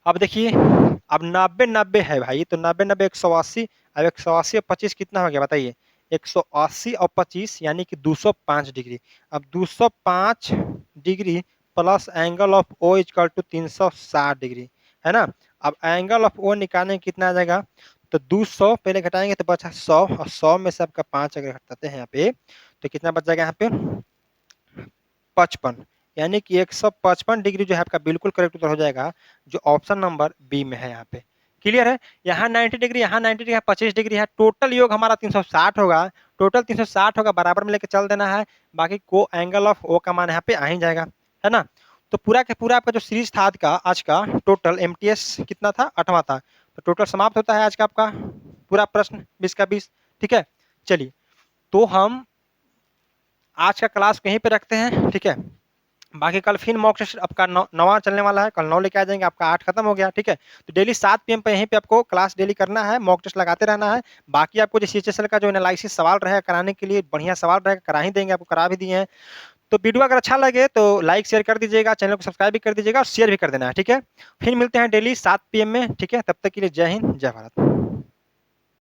अब देखिए, अब 90 है भाई, तो 90 180, अब 180 और 25 कितना हो गया बताइए, 180 और 25 यानी कि 205 डिग्री। अब 205 degree plus angle of O equal to 360 degree, है ना। अब एंगल ऑफ ओ निकालने कितना आ जाएगा, तो 200 पहले घटाएंगे तो बचा 100, और 100 में से आपका 5 अगर घटाते हैं यहाँ पे, तो कितना बच जाएगा यहाँ पे, 55, यानी कि 155 डिग्री जो है आपका बिल्कुल करेक्ट उत्तर हो जाएगा, जो ऑप्शन नंबर बी में है यहाँ पे। क्लियर है, यहाँ 90 डिग्री, यहाँ 90 डिग्री, यहाँ 25 डिग्री है, टोटल योग हमारा 360 होगा, टोटल 360 होगा, बराबर में लेके चल देना है, बाकी को एंगल ऑफ ओ का मान यहाँ पे आ ही जाएगा, है ना। तो पूरा के पूरा आपका जो सीरीज था आज का टोटल एमटीएस कितना था, 8वां था, तो टोटल समाप्त होता है आज का आपका पूरा प्रश्न 20 का 20। ठीक है, चलिए तो हम आज का क्लास यहीं पे रखते हैं, ठीक है। बाकी कल फिर मॉक टेस्ट आपका 9वां चलने वाला है, कल 9 लेके आ जाएंगे, आपका 8 खत्म हो गया, ठीक है। तो डेली 7 PM पे यहीं पे आपको क्लास डेली करना है, मॉक टेस्ट लगाते रहना है। बाकी आपको जो CHSL का जो एनालिसिस सवाल रहेगा कराने के लिए, बढ़िया सवाल रहेगा, करा ही देंगे, आपको करा भी दिए हैं। तो वीडियो अगर अच्छा लगे तो लाइक शेयर कर दीजिएगा, चैनल को सब्सक्राइब भी कर दीजिएगा, और शेयर भी कर देना है, ठीक है। फिर मिलते हैं डेली 7 PM में, ठीक है। तब तक के लिए जय हिंद, जय भारत।